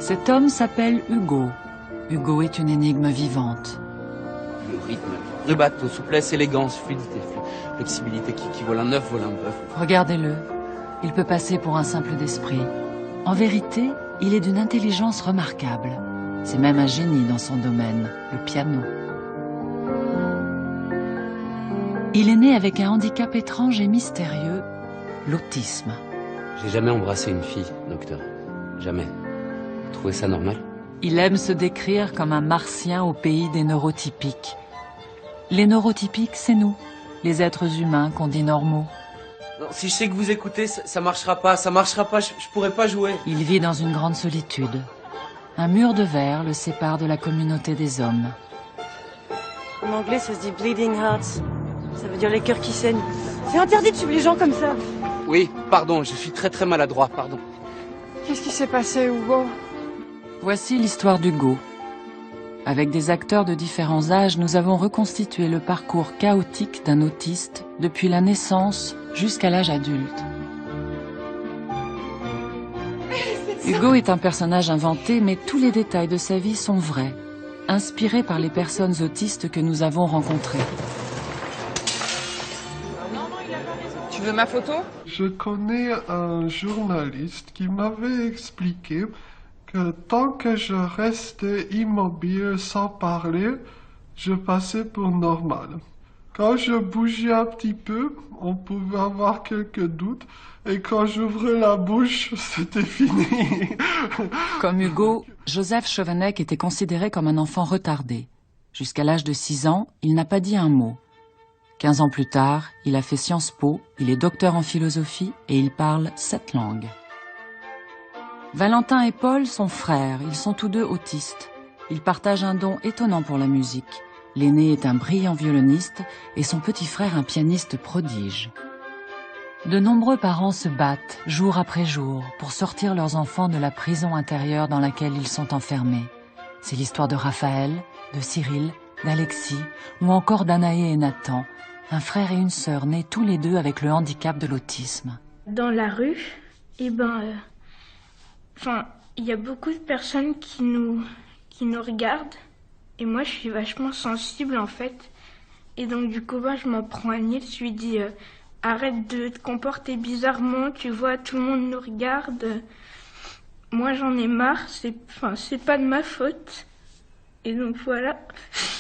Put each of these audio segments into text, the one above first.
Cet homme s'appelle Hugo. Hugo est une énigme vivante. Le rythme, rubato, souplesse, élégance, fluidité, flexibilité qui vole un œuf, vole un bœuf. Regardez-le, il peut passer pour un simple d'esprit. En vérité, il est d'une intelligence remarquable. C'est même un génie dans son domaine, le piano. Il est né avec un handicap étrange et mystérieux, l'autisme. J'ai jamais embrassé une fille, docteur. Jamais. Vous trouvez ça normal? Il aime se décrire comme un martien au pays des neurotypiques. Les neurotypiques, c'est nous, les êtres humains qu'on dit normaux. Non, si je sais que vous écoutez, ça marchera pas, je pourrai pas jouer. Il vit dans une grande solitude. Un mur de verre le sépare de la communauté des hommes. En anglais, ça se dit bleeding hearts. Ça veut dire les cœurs qui saignent. C'est interdit de suivre les gens comme ça. Oui, pardon, je suis très maladroit, pardon. Qu'est-ce qui s'est passé, Hugo? Voici l'histoire d'Hugo. Avec des acteurs de différents âges, nous avons reconstitué le parcours chaotique d'un autiste depuis la naissance jusqu'à l'âge adulte. Hugo est un personnage inventé, mais tous les détails de sa vie sont vrais, inspirés par les personnes autistes que nous avons rencontrées. Tu veux ma photo? Je connais un journaliste qui m'avait expliqué que tant que je restais immobile sans parler, je passais pour normal. Quand je bougeais un petit peu, on pouvait avoir quelques doutes, et quand j'ouvrais la bouche, c'était fini. Comme Hugo, Joseph Chovanec était considéré comme un enfant retardé. Jusqu'à l'âge de 6 ans, il n'a pas dit un mot. 15 ans plus tard, il a fait Sciences Po, il est docteur en philosophie et il parle 7 langues. Valentin et Paul sont frères, ils sont tous deux autistes. Ils partagent un don étonnant pour la musique. L'aîné est un brillant violoniste et son petit frère un pianiste prodige. De nombreux parents se battent, jour après jour, pour sortir leurs enfants de la prison intérieure dans laquelle ils sont enfermés. C'est l'histoire de Raphaël, de Cyril, d'Alexis ou encore d'Anaé et Nathan, un frère et une sœur nés tous les deux avec le handicap de l'autisme. Dans la rue, il y a beaucoup de personnes qui nous regardent. Et moi, je suis vachement sensible, en fait. Et donc, du coup, je m'en prends à Nils. Je lui dis, arrête de te comporter bizarrement. Tu vois, tout le monde nous regarde. Moi, j'en ai marre. C'est pas de ma faute. Et donc, voilà.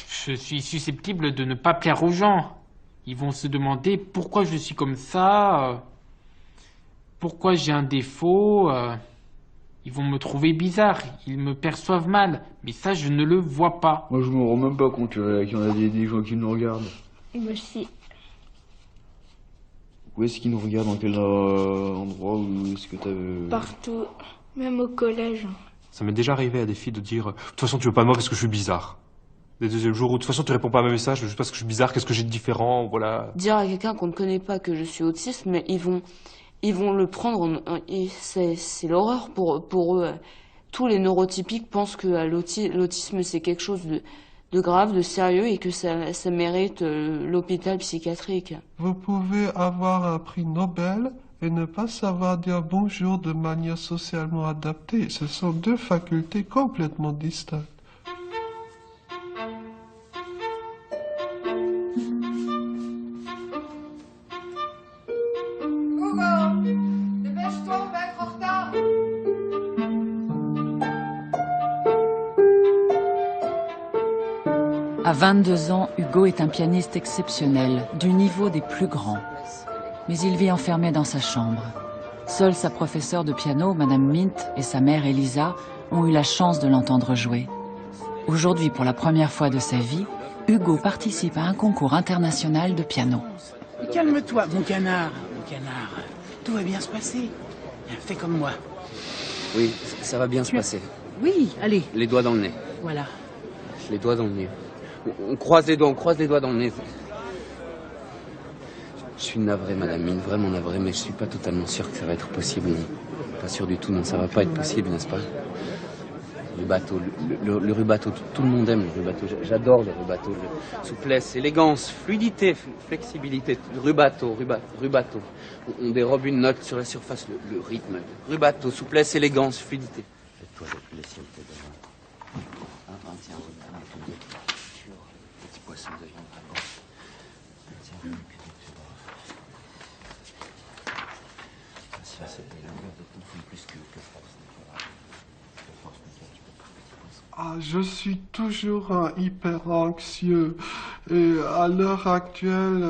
Je suis susceptible de ne pas plaire aux gens. Ils vont se demander pourquoi je suis comme ça, pourquoi j'ai un défaut. Ils vont me trouver bizarre, ils me perçoivent mal, mais ça je ne le vois pas. Moi je me rends même pas compte qu'il y en a des gens qui nous regardent. Et moi aussi. Où est-ce qu'ils nous regardent? Dans quel endroit? Où est-ce que t'as... Partout, même au collège. Ça m'est déjà arrivé à des filles de dire « De toute façon tu veux pas de moi parce que je suis bizarre ». Des deuxièmes jours où « De toute façon tu réponds pas à mes messages juste parce que je suis bizarre, qu'est-ce que j'ai de différent ?» Voilà. Dire à quelqu'un qu'on ne connaît pas que je suis autiste, mais ils vont le prendre, c'est l'horreur pour eux. Tous les neurotypiques pensent que l'autisme c'est quelque chose de grave, de sérieux et que ça mérite l'hôpital psychiatrique. Vous pouvez avoir un prix Nobel et ne pas savoir dire bonjour de manière socialement adaptée. Ce sont deux facultés complètement distinctes. À 22 ans, Hugo est un pianiste exceptionnel, du niveau des plus grands. Mais il vit enfermé dans sa chambre. Seule sa professeure de piano, Madame Mint, et sa mère, Elisa, ont eu la chance de l'entendre jouer. Aujourd'hui, pour la première fois de sa vie, Hugo participe à un concours international de piano. Calme-toi, mon canard. Mon canard, tout va bien se passer. Fais comme moi. Oui, ça va bien se passer. Oui, allez. Les doigts dans le nez. Voilà. Les doigts dans le nez. On croise les doigts dans le nez. Je suis navré, Madame Mine, vraiment navré, mais je suis pas totalement sûr que ça va être possible. Non. Pas sûr du tout, non, ça va pas être possible, n'est-ce pas? Le bateau, le rubato, tout le monde aime le rubato. J'adore le rubato. Souplesse, élégance, fluidité, flexibilité. Rubato. On dérobe une note sur la surface, le rythme. Rubato, souplesse, élégance, fluidité. Toilette blessée au tête devant. Un, tiens, un peu de petit poisson de viande dragon. Tiens, ça, c'est des longueurs de temps plus que force. Ah, je suis toujours hyper anxieux et à l'heure actuelle,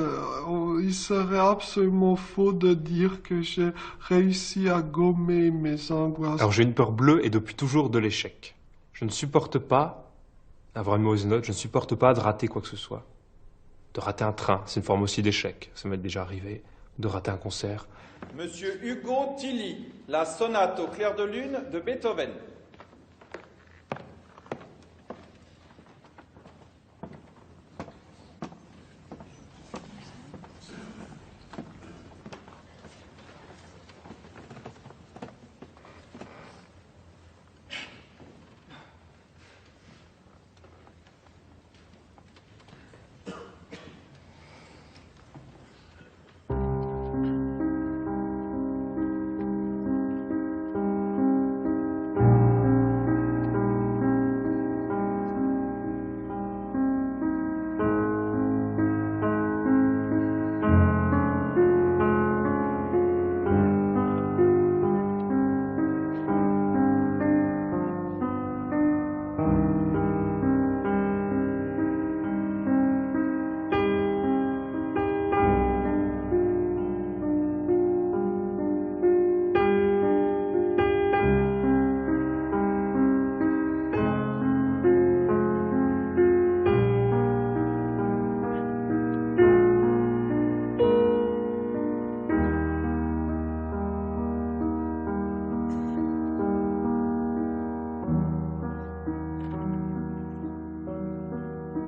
il serait absolument faux de dire que j'ai réussi à gommer mes angoisses. Alors j'ai une peur bleue et depuis toujours de l'échec. Je ne supporte pas avoir une mauvaise note, je ne supporte pas de rater quoi que ce soit. De rater un train, c'est une forme aussi d'échec, ça m'est déjà arrivé. De rater un concert. Monsieur Hugo Tilly, la sonate au clair de lune de Beethoven.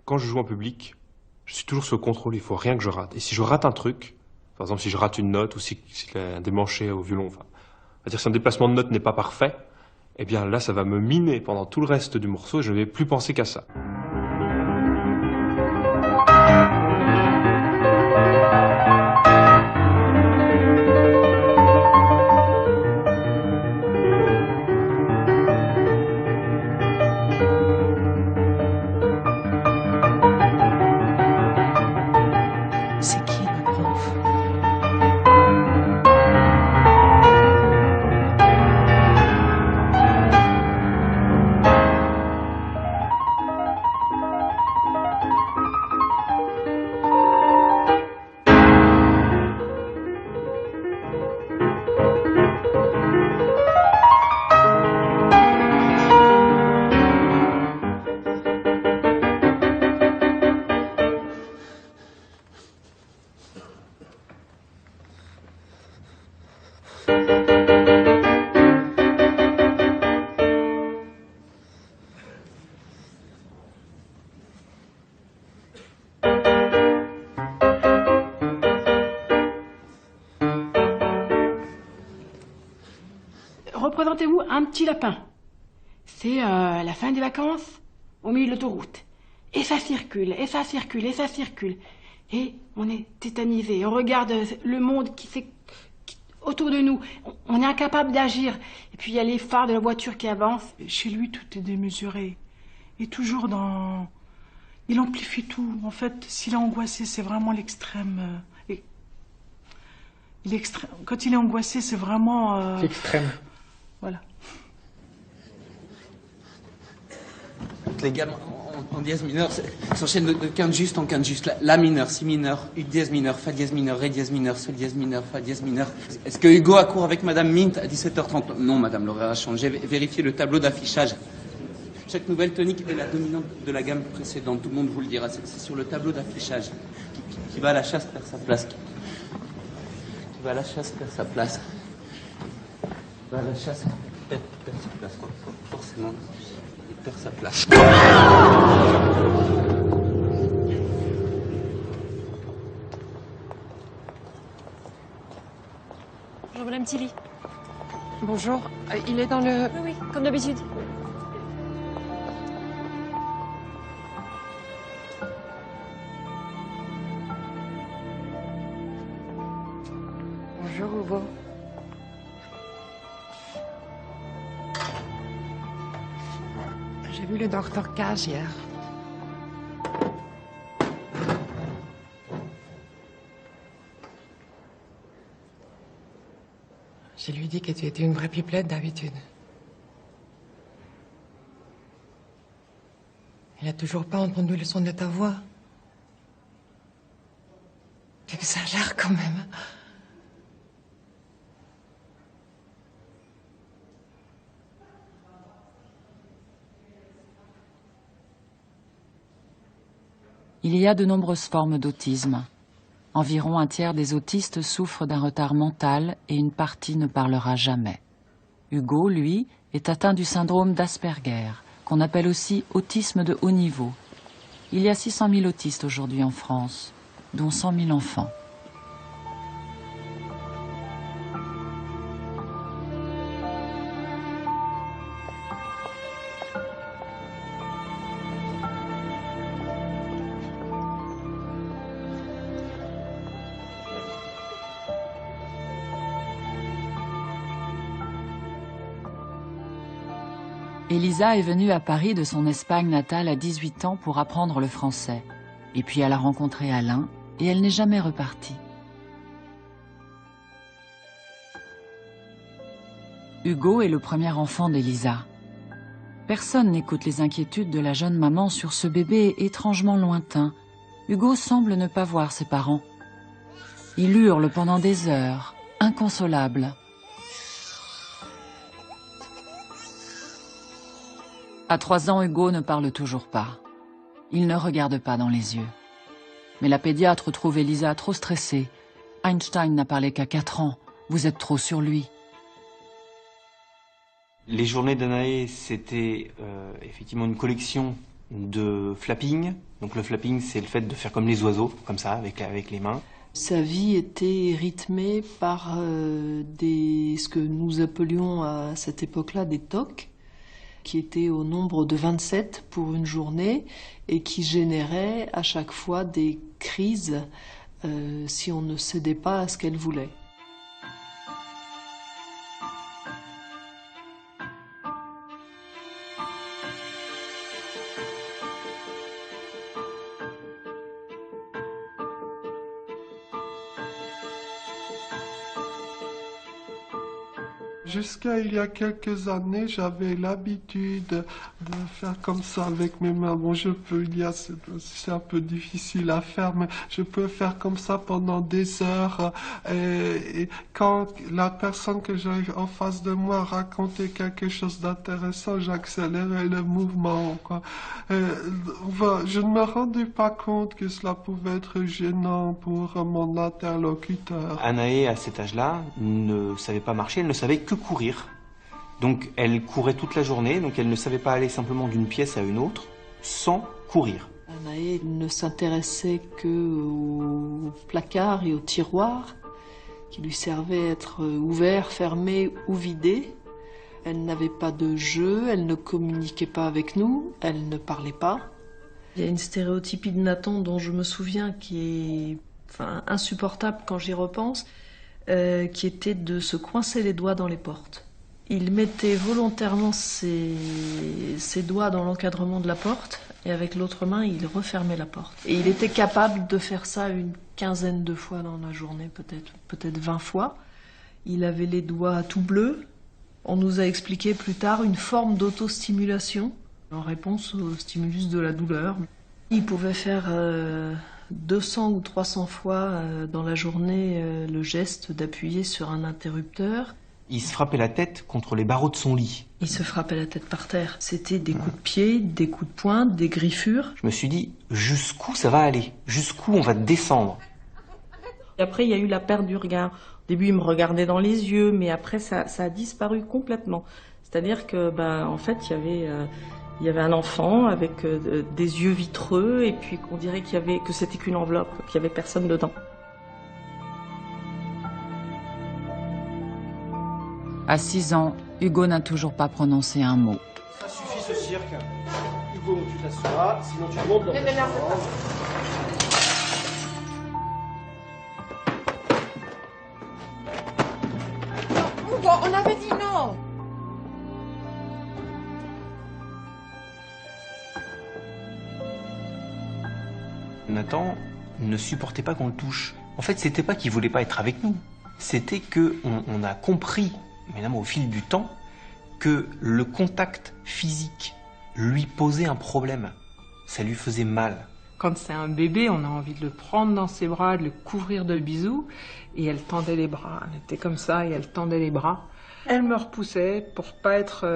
Quand je joue en public, je suis toujours sous contrôle, il faut rien que je rate. Et si je rate un truc, par exemple si je rate une note ou si un démanché au violon, enfin, on va dire si un déplacement de note n'est pas parfait, eh bien là ça va me miner pendant tout le reste du morceau et je ne vais plus penser qu'à ça. Représentez-vous un petit lapin. C'est la fin des vacances au milieu de l'autoroute. Et ça circule, et ça circule, et ça circule. Et on est tétanisé. On regarde le monde autour de nous. On est incapable d'agir. Et puis il y a les phares de la voiture qui avancent. Chez lui, tout est démesuré. Et toujours dans... Il amplifie tout. En fait, s'il est angoissé, c'est vraiment l'extrême. Quand il est angoissé, c'est vraiment... L'extrême. Voilà. Les gammes en dièse mineur s'enchaînent de quinte juste en quinte juste. La mineur, si mineur, U dièse mineur, Fa dièse mineur, Ré dièse mineur, Sol dièse mineur, Fa dièse mineur. Est-ce que Hugo a cours avec Madame Mint à 17h30? Non, Madame, l'horaire a changé. Vérifiez le tableau d'affichage. Chaque nouvelle tonique est la dominante de la gamme précédente. Tout le monde vous le dira. C'est sur le tableau d'affichage. Qui va à la chasse perd sa place. Qui va à la chasse perd sa place. Qui va à la chasse perd sa place. Forcément, il perd sa place. Bonjour Madame Tilly. Bonjour, il est dans le... Oui, comme d'habitude. Bonjour Hugo. J'ai vu le docteur Cage hier. Je lui dis que tu étais une vraie pipelette d'habitude. Il a toujours pas entendu le son de ta voix. Tu exagères quand même. Il y a de nombreuses formes d'autisme. Environ un tiers des autistes souffrent d'un retard mental et une partie ne parlera jamais. Hugo, lui, est atteint du syndrome d'Asperger, qu'on appelle aussi autisme de haut niveau. Il y a 600 000 autistes aujourd'hui en France, dont 100 000 enfants. Elisa est venue à Paris de son Espagne natale à 18 ans pour apprendre le français. Et puis elle a rencontré Alain et elle n'est jamais repartie. Hugo est le premier enfant d'Elisa. Personne n'écoute les inquiétudes de la jeune maman sur ce bébé étrangement lointain. Hugo semble ne pas voir ses parents. Il hurle pendant des heures, inconsolable. À 3 ans, Hugo ne parle toujours pas. Il ne regarde pas dans les yeux. Mais la pédiatre trouve Elisa trop stressée. Einstein n'a parlé qu'à 4 ans. Vous êtes trop sur lui. Les journées d'Anaé, c'était effectivement une collection de flapping. Donc le flapping, c'est le fait de faire comme les oiseaux, comme ça, avec les mains. Sa vie était rythmée par ce que nous appelions à cette époque-là des TOC, qui étaient au nombre de 27 pour une journée et qui généraient à chaque fois des crises si on ne cédait pas à ce qu'elle voulait. Jusqu'à il y a quelques années, j'avais l'habitude de faire comme ça avec mes mains. Bon, c'est un peu difficile à faire, mais je peux faire comme ça pendant des heures. Et quand la personne que j'ai en face de moi racontait quelque chose d'intéressant, j'accélérais le mouvement, quoi. Je ne me rendais pas compte que cela pouvait être gênant pour mon interlocuteur. Anaé, à cet âge-là, ne savait pas marcher, elle ne savait que courir. Donc elle courait toute la journée, donc elle ne savait pas aller simplement d'une pièce à une autre sans courir. Anaé ne s'intéressait qu'aux placards et aux tiroirs qui lui servaient à être ouverts, fermés ou vidés. Elle n'avait pas de jeu, elle ne communiquait pas avec nous, elle ne parlait pas. Il y a une stéréotypie de Nathan dont je me souviens qui est insupportable quand j'y repense, qui était de se coincer les doigts dans les portes. Il mettait volontairement ses doigts dans l'encadrement de la porte et avec l'autre main, il refermait la porte. Et il était capable de faire ça une quinzaine de fois dans la journée, peut-être 20 fois. Il avait les doigts tout bleus. On nous a expliqué plus tard une forme d'autostimulation en réponse au stimulus de la douleur. Il pouvait faire 200 ou 300 fois dans la journée le geste d'appuyer sur un interrupteur. Il se frappait la tête contre les barreaux de son lit. Il se frappait la tête par terre. C'était des coups de pied, des coups de poing, des griffures. Je me suis dit, jusqu'où ça va aller? Jusqu'où on va descendre? Et après, il y a eu la perte du regard. Au début, il me regardait dans les yeux, mais après, ça a disparu complètement. C'est-à-dire que, en fait, il y avait un enfant avec des yeux vitreux, et puis on dirait que c'était qu'une enveloppe, qu'il n'y avait personne dedans. À 6 ans, Hugo n'a toujours pas prononcé un mot. Ça suffit ce cirque. Hugo, tu t'assois, sinon tu montes dans ta chambre. Hugo, on avait dit non. 20 ans, ne supportait pas qu'on le touche. En fait, c'était pas qu'il voulait pas être avec nous. C'était que on a compris, maintenant au fil du temps, que le contact physique lui posait un problème. Ça lui faisait mal. Quand c'est un bébé, on a envie de le prendre dans ses bras, de le couvrir de bisous. Et elle tendait les bras. Elle était comme ça et elle tendait les bras. Elle me repoussait pour pas être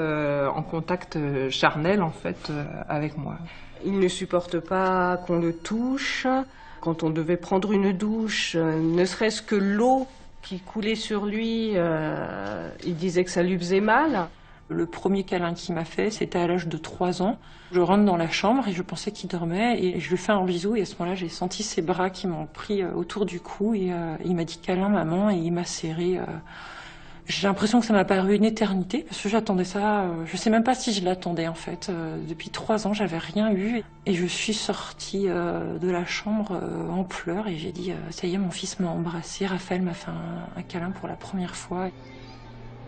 en contact charnel, en fait, avec moi. Il ne supporte pas qu'on le touche. Quand on devait prendre une douche, ne serait-ce que l'eau qui coulait sur lui, il disait que ça lui faisait mal. Le premier câlin qu'il m'a fait, c'était à l'âge de 3 ans. Je rentre dans la chambre et je pensais qu'il dormait et je lui fais un bisou et à ce moment-là, j'ai senti ses bras qui m'ont pris autour du cou et il m'a dit câlin maman et il m'a serré. J'ai l'impression que ça m'a paru une éternité parce que j'attendais ça. Je sais même pas si je l'attendais en fait. Depuis 3 ans, j'avais rien eu et je suis sortie de la chambre en pleurs et j'ai dit ça y est, mon fils m'a embrassé. Raphaël m'a fait un câlin pour la première fois.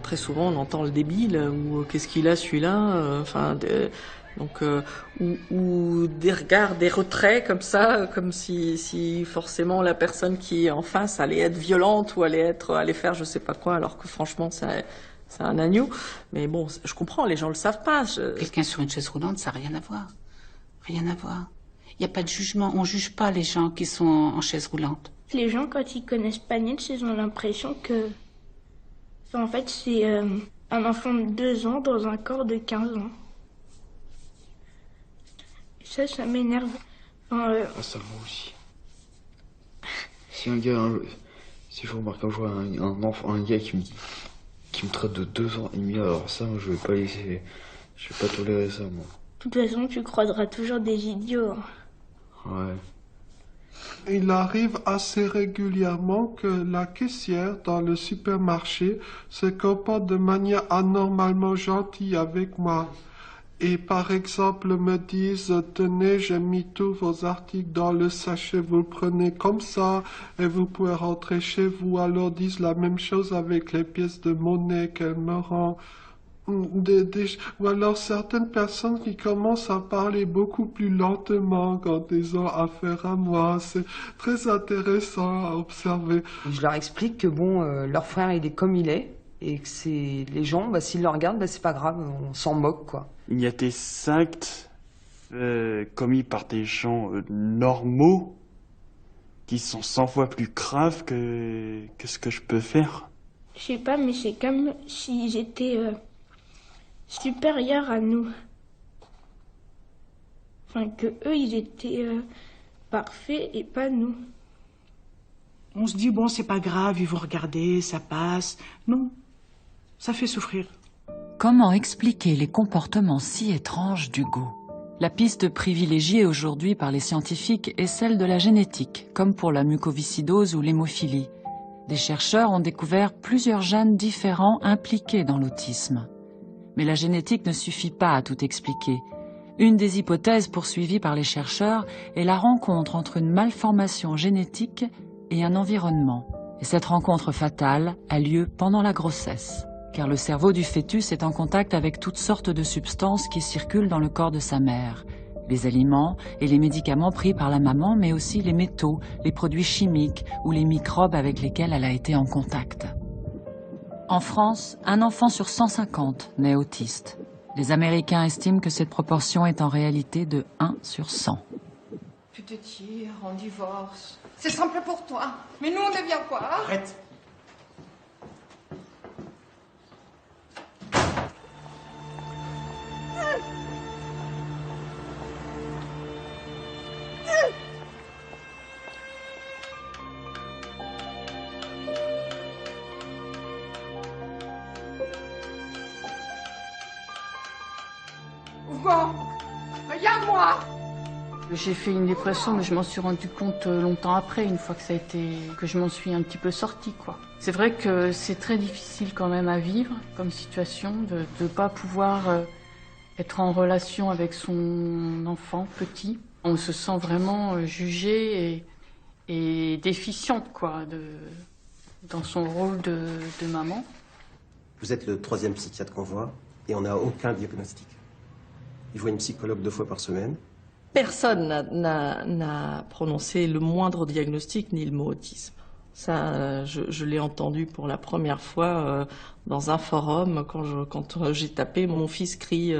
Très souvent, on entend le débile ou qu'est-ce qu'il a celui-là, ou des regards, des retraits comme ça, comme si forcément la personne qui est en face allait être violente ou allait faire je sais pas quoi, alors que franchement c'est un agneau. Mais bon, je comprends, les gens le savent pas. Quelqu'un sur une chaise roulante, ça n'a rien à voir. Rien à voir. Il n'y a pas de jugement. On juge pas les gens qui sont en chaise roulante. Les gens, quand ils connaissent pas Nietzsche, ils ont l'impression que... En fait, c'est un enfant de 2 ans dans un corps de 15 ans. Et ça m'énerve. Ça moi aussi. Si je remarque un jour un gars qui me traite de 2 ans et demi, alors ça, moi, je vais pas tolérer ça, moi. De toute façon, tu croiseras toujours des idiots. Ouais. Il arrive assez régulièrement que la caissière dans le supermarché se comporte de manière anormalement gentille avec moi. Et par exemple me disent « Tenez, j'ai mis tous vos articles dans le sachet, vous le prenez comme ça et vous pouvez rentrer chez vous. » Alors disent la même chose avec les pièces de monnaie qu'elle me rend. Ou alors certaines personnes qui commencent à parler beaucoup plus lentement quand ils ont affaire à moi. C'est très intéressant à observer. Je leur explique que leur frère il est comme il est et que c'est les gens, s'ils le regardent, c'est pas grave, on s'en moque quoi. Il y a des actes commis par des gens normaux qui sont 100 fois plus graves que ce que je peux faire. Je sais pas, mais c'est comme s'ils étaient supérieurs à nous. Enfin, que eux, ils étaient parfaits et pas nous. On se dit, bon, c'est pas grave, ils vont regarder, ça passe. Non, ça fait souffrir. Comment expliquer les comportements si étranges d'Hugo? La piste privilégiée aujourd'hui par les scientifiques est celle de la génétique, comme pour la mucoviscidose ou l'hémophilie. Des chercheurs ont découvert plusieurs gènes différents impliqués dans l'autisme. Mais la génétique ne suffit pas à tout expliquer. Une des hypothèses poursuivies par les chercheurs est la rencontre entre une malformation génétique et un environnement. Et cette rencontre fatale a lieu pendant la grossesse, car le cerveau du fœtus est en contact avec toutes sortes de substances qui circulent dans le corps de sa mère. Les aliments et les médicaments pris par la maman, mais aussi les métaux, les produits chimiques ou les microbes avec lesquels elle a été en contact. En France, un enfant sur 150 naît autiste. Les Américains estiment que cette proportion est en réalité de 1 sur 100. Tu te tires, on divorce. C'est simple pour toi. Mais nous, on devient quoi? Arrête. Hugo, regarde-moi. J'ai fait une dépression, mais je m'en suis rendu compte longtemps après, une fois que je m'en suis un petit peu sortie, quoi. C'est vrai que c'est très difficile quand même à vivre comme situation, de ne pas pouvoir être en relation avec son enfant petit. On se sent vraiment jugée et déficiente, quoi, dans son rôle de maman. Vous êtes le 3e psychiatre qu'on voit et on n'a aucun diagnostic. Il voit une psychologue 2 fois par semaine Personne n'a prononcé le moindre diagnostic ni le mot autisme. Ça, je l'ai entendu pour la première fois dans un forum quand j'ai tapé « Mon fils crie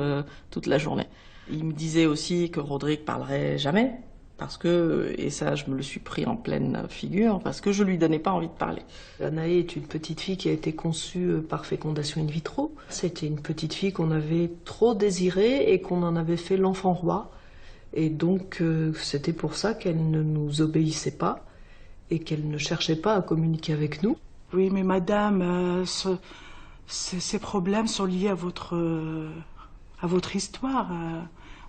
toute la journée ». Il me disait aussi que Rodrigue parlerait jamais, parce que, et ça je me le suis pris en pleine figure, parce que je lui donnais pas envie de parler. Anaë est une petite fille qui a été conçue par fécondation in vitro. C'était une petite fille qu'on avait trop désirée et qu'on en avait fait l'enfant roi. Et donc c'était pour ça qu'elle ne nous obéissait pas et qu'elle ne cherchait pas à communiquer avec nous. Oui, mais madame, ces problèmes sont liés à votre histoire.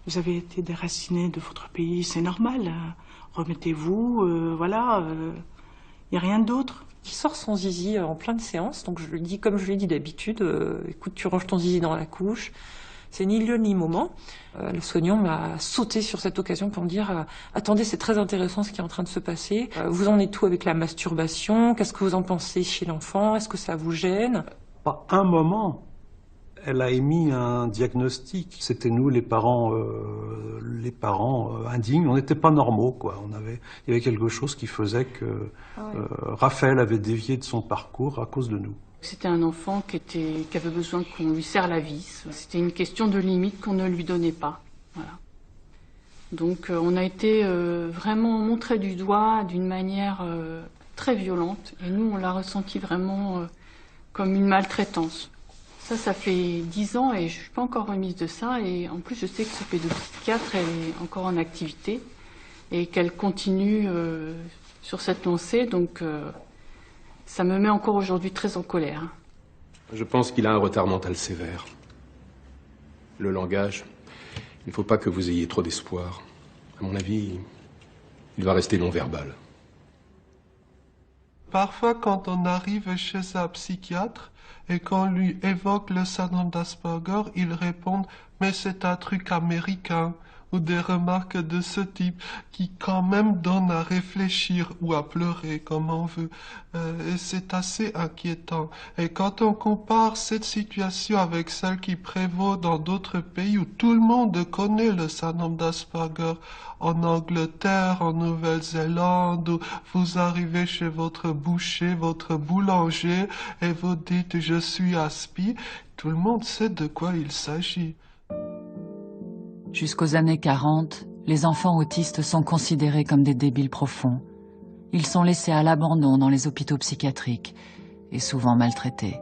Vous avez été déracinée de votre pays, c'est normal. Remettez-vous, voilà. Il n'y a rien d'autre. Il sort son zizi en pleine séance, donc je lui dis, comme je lui ai dit d'habitude, écoute, tu ranges ton zizi dans la couche. C'est ni lieu ni moment. Le soignant m'a sauté sur cette occasion pour me dire attendez, c'est très intéressant ce qui est en train de se passer. Vous en êtes où avec la masturbation? Qu'est-ce que vous en pensez chez l'enfant? Est-ce que ça vous gêne? Pas un moment, elle a émis un diagnostic. C'était nous, les parents indignes. On n'était pas normaux, quoi. Il y avait quelque chose qui faisait que Raphaël avait dévié de son parcours à cause de nous. C'était un enfant qui avait besoin qu'on lui serre la vis. C'était une question de limite qu'on ne lui donnait pas. Voilà. Donc on a été vraiment montré du doigt d'une manière très violente. Et nous, on l'a ressenti vraiment comme une maltraitance. Ça fait 10 ans et je ne suis pas encore remise de ça. Et en plus, je sais que ce pédopsychiatre, elle est encore en activité et qu'elle continue sur cette lancée. Donc ça me met encore aujourd'hui très en colère. Je pense qu'il a un retard mental sévère. Le langage, il ne faut pas que vous ayez trop d'espoir. À mon avis, il va rester non-verbal. Parfois, quand on arrive chez un psychiatre et qu'on lui évoque le syndrome d'Asperger, il répond « mais c'est un truc américain » ou des remarques de ce type qui quand même donnent à réfléchir ou à pleurer comme on veut. Et c'est assez inquiétant. Et quand on compare cette situation avec celle qui prévaut dans d'autres pays où tout le monde connaît le syndrome d'Asperger, en Angleterre, en Nouvelle-Zélande, où vous arrivez chez votre boucher, votre boulanger, et vous dites « je suis Aspi », tout le monde sait de quoi il s'agit. Jusqu'aux années 40, les enfants autistes sont considérés comme des débiles profonds. Ils sont laissés à l'abandon dans les hôpitaux psychiatriques et souvent maltraités.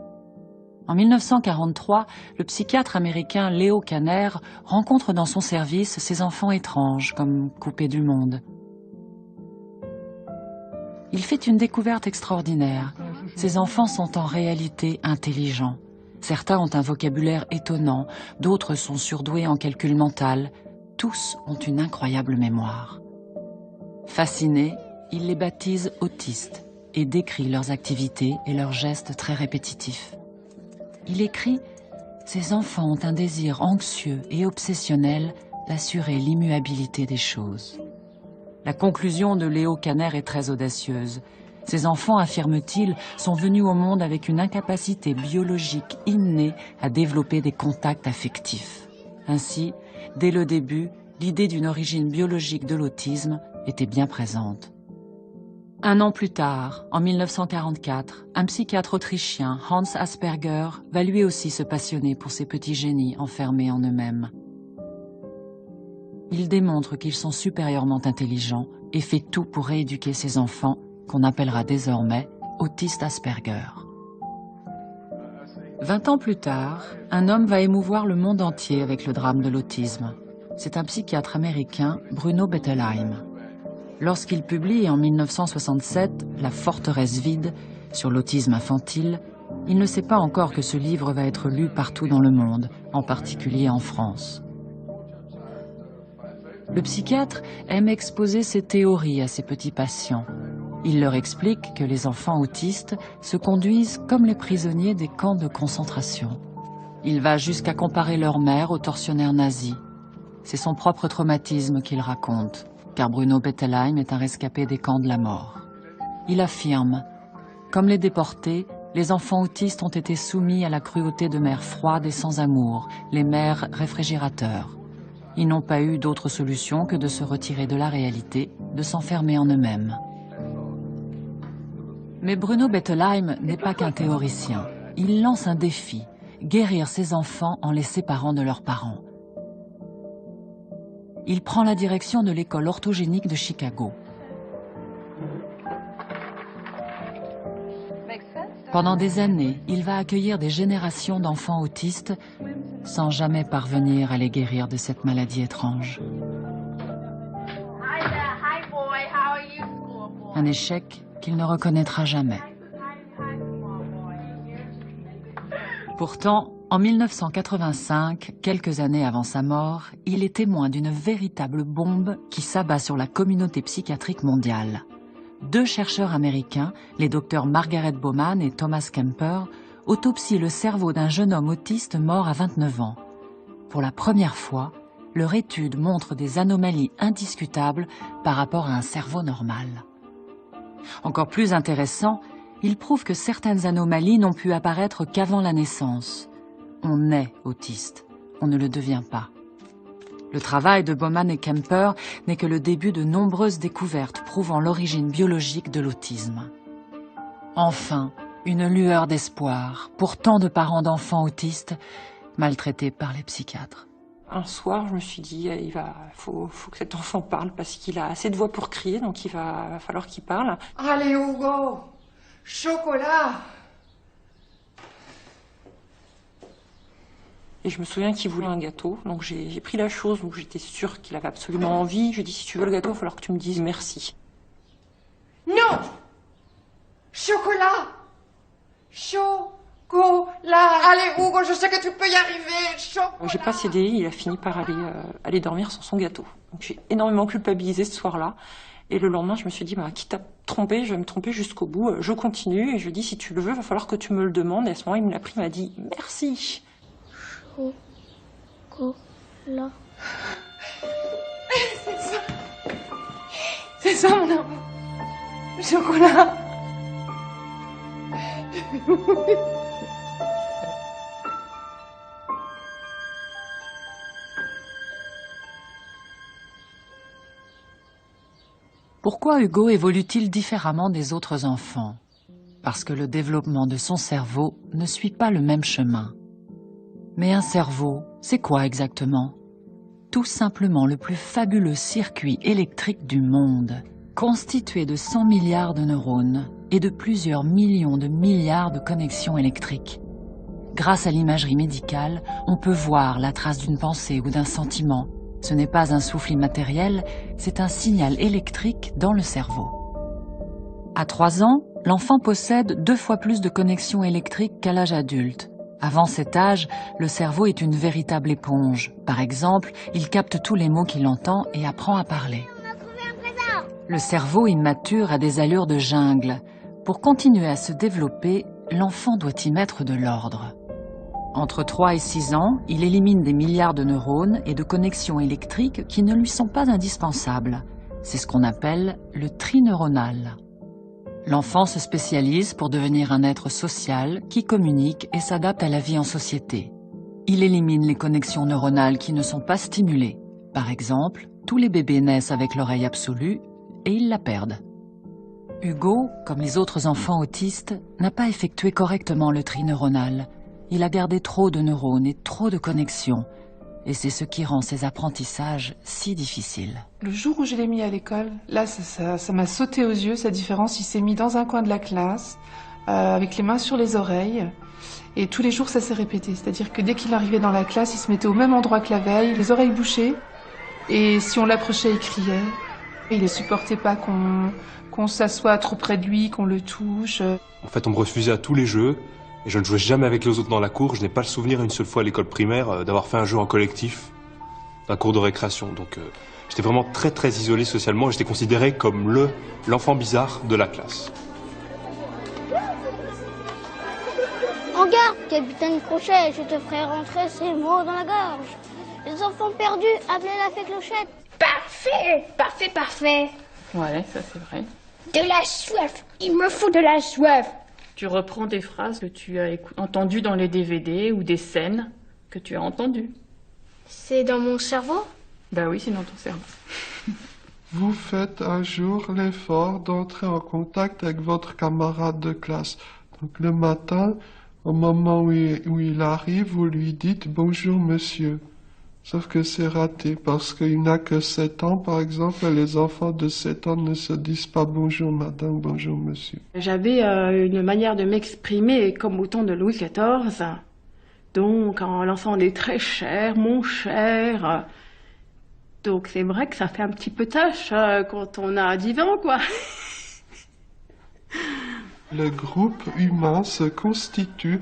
En 1943, le psychiatre américain Leo Kanner rencontre dans son service ces enfants étranges, comme coupés du monde. Il fait une découverte extraordinaire. Ces enfants sont en réalité intelligents. Certains ont un vocabulaire étonnant, d'autres sont surdoués en calcul mental. Tous ont une incroyable mémoire. Fasciné, il les baptise autistes et décrit leurs activités et leurs gestes très répétitifs. Il écrit « Ces enfants ont un désir anxieux et obsessionnel d'assurer l'immuabilité des choses ». La conclusion de Leo Kanner est très audacieuse. Ces enfants, affirme-t-il, sont venus au monde avec une incapacité biologique innée à développer des contacts affectifs. Ainsi, dès le début, l'idée d'une origine biologique de l'autisme était bien présente. Un an plus tard, en 1944, un psychiatre autrichien, Hans Asperger, va lui aussi se passionner pour ces petits génies enfermés en eux-mêmes. Il démontre qu'ils sont supérieurement intelligents et fait tout pour rééduquer ces enfants, qu'on appellera désormais autistes Asperger. 20 ans plus tard, un homme va émouvoir le monde entier avec le drame de l'autisme. C'est un psychiatre américain, Bruno Bettelheim. Lorsqu'il publie en 1967 « La forteresse vide » sur l'autisme infantile, il ne sait pas encore que ce livre va être lu partout dans le monde, en particulier en France. Le psychiatre aime exposer ses théories à ses petits patients. Il leur explique que les enfants autistes se conduisent comme les prisonniers des camps de concentration. Il va jusqu'à comparer leur mère aux tortionnaires nazis. C'est son propre traumatisme qu'il raconte, car Bruno Bettelheim est un rescapé des camps de la mort. Il affirme « Comme les déportés, les enfants autistes ont été soumis à la cruauté de mères froides et sans amour, les mères réfrigérateurs. Ils n'ont pas eu d'autre solution que de se retirer de la réalité, de s'enfermer en eux-mêmes. Mais Bruno Bettelheim n'est pas qu'un théoricien. Il lance un défi, guérir ses enfants en les séparant de leurs parents. Il prend la direction de l'école orthogénique de Chicago. Pendant des années, il va accueillir des générations d'enfants autistes sans jamais parvenir à les guérir de cette maladie étrange. Un échec qu'il ne reconnaîtra jamais. Pourtant, en 1985, quelques années avant sa mort, il est témoin d'une véritable bombe qui s'abat sur la communauté psychiatrique mondiale. 2 chercheurs américains, les docteurs Margaret Bowman et Thomas Kemper, autopsient le cerveau d'un jeune homme autiste mort à 29 ans. Pour la première fois, leur étude montre des anomalies indiscutables par rapport à un cerveau normal. Encore plus intéressant, il prouve que certaines anomalies n'ont pu apparaître qu'avant la naissance. On naît autiste, on ne le devient pas. Le travail de Bowman et Kemper n'est que le début de nombreuses découvertes prouvant l'origine biologique de l'autisme. Enfin, une lueur d'espoir pour tant de parents d'enfants autistes maltraités par les psychiatres. Un soir, je me suis dit, faut que cet enfant parle parce qu'il a assez de voix pour crier, donc il va falloir qu'il parle. Allez, Hugo, chocolat. Et je me souviens qu'il voulait un gâteau, donc j'ai pris la chose où j'étais sûre qu'il avait absolument envie. Je lui ai dit, si tu veux le gâteau, il va falloir que tu me dises merci. Non. Chocolat. Chocolat. Allez, Hugo, je sais que tu peux y arriver. Chocolat. J'ai pas cédé, il a fini par aller dormir sans son gâteau. Donc j'ai énormément culpabilisé ce soir-là. Et le lendemain, je me suis dit, quitte à tromper, je vais me tromper jusqu'au bout. Je continue et je lui ai dit, si tu le veux, il va falloir que tu me le demandes. Et à ce moment, il me l'a pris, il m'a dit, merci. Chocolat. C'est ça, mon amour. Chocolat. Pourquoi Hugo évolue-t-il différemment des autres enfants? Parce que le développement de son cerveau ne suit pas le même chemin. Mais un cerveau, c'est quoi exactement? Tout simplement le plus fabuleux circuit électrique du monde, constitué de 100 milliards de neurones et de plusieurs millions de milliards de connexions électriques. Grâce à l'imagerie médicale, on peut voir la trace d'une pensée ou d'un sentiment. Ce n'est pas un souffle immatériel, c'est un signal électrique dans le cerveau. À 3 ans, l'enfant possède 2 fois plus de connexions électriques qu'à l'âge adulte. Avant cet âge, le cerveau est une véritable éponge. Par exemple, il capte tous les mots qu'il entend et apprend à parler. Le cerveau immature a des allures de jungle. Pour continuer à se développer, l'enfant doit y mettre de l'ordre. Entre 3 et 6 ans, il élimine des milliards de neurones et de connexions électriques qui ne lui sont pas indispensables. C'est ce qu'on appelle le tri neuronal. L'enfant se spécialise pour devenir un être social qui communique et s'adapte à la vie en société. Il élimine les connexions neuronales qui ne sont pas stimulées. Par exemple, tous les bébés naissent avec l'oreille absolue et ils la perdent. Hugo, comme les autres enfants autistes, n'a pas effectué correctement le tri neuronal. Il a gardé trop de neurones et trop de connexions. Et c'est ce qui rend ses apprentissages si difficiles. Le jour où je l'ai mis à l'école, là, ça m'a sauté aux yeux, sa différence. Il s'est mis dans un coin de la classe, avec les mains sur les oreilles. Et tous les jours, ça s'est répété. C'est-à-dire que dès qu'il arrivait dans la classe, il se mettait au même endroit que la veille, les oreilles bouchées. Et si on l'approchait, il criait. Il ne supportait pas qu'on s'assoie trop près de lui, qu'on le touche. En fait, on me refusait à tous les jeux. Et je ne jouais jamais avec les autres dans la cour. Je n'ai pas le souvenir une seule fois à l'école primaire d'avoir fait un jeu en collectif, d'un cours de récréation. Donc j'étais vraiment très très isolé socialement. J'étais considéré comme l'enfant bizarre de la classe. En garde, capitaine Crochet, je te ferai rentrer ces mots dans la gorge. Les enfants perdus, appelez la fée Clochette. Parfait, parfait, parfait. Ouais, ça c'est vrai. De la soif, il me faut de la soif. Tu reprends des phrases que tu as entendues dans les DVD ou des scènes que tu as entendues. C'est dans mon cerveau? Bah oui, sinon ton cerveau. Vous faites un jour l'effort d'entrer en contact avec votre camarade de classe. Donc le matin, au moment où il arrive, vous lui dites « Bonjour monsieur ». Sauf que c'est raté parce qu'il n'a que 7 ans, par exemple, et les enfants de 7 ans ne se disent pas « Bonjour madame, bonjour monsieur ». J'avais une manière de m'exprimer comme au temps de Louis XIV. Donc en lançant des très chers, mon cher. Donc c'est vrai que ça fait un petit peu tâche quand on a 10 ans, quoi. Le groupe humain se constitue,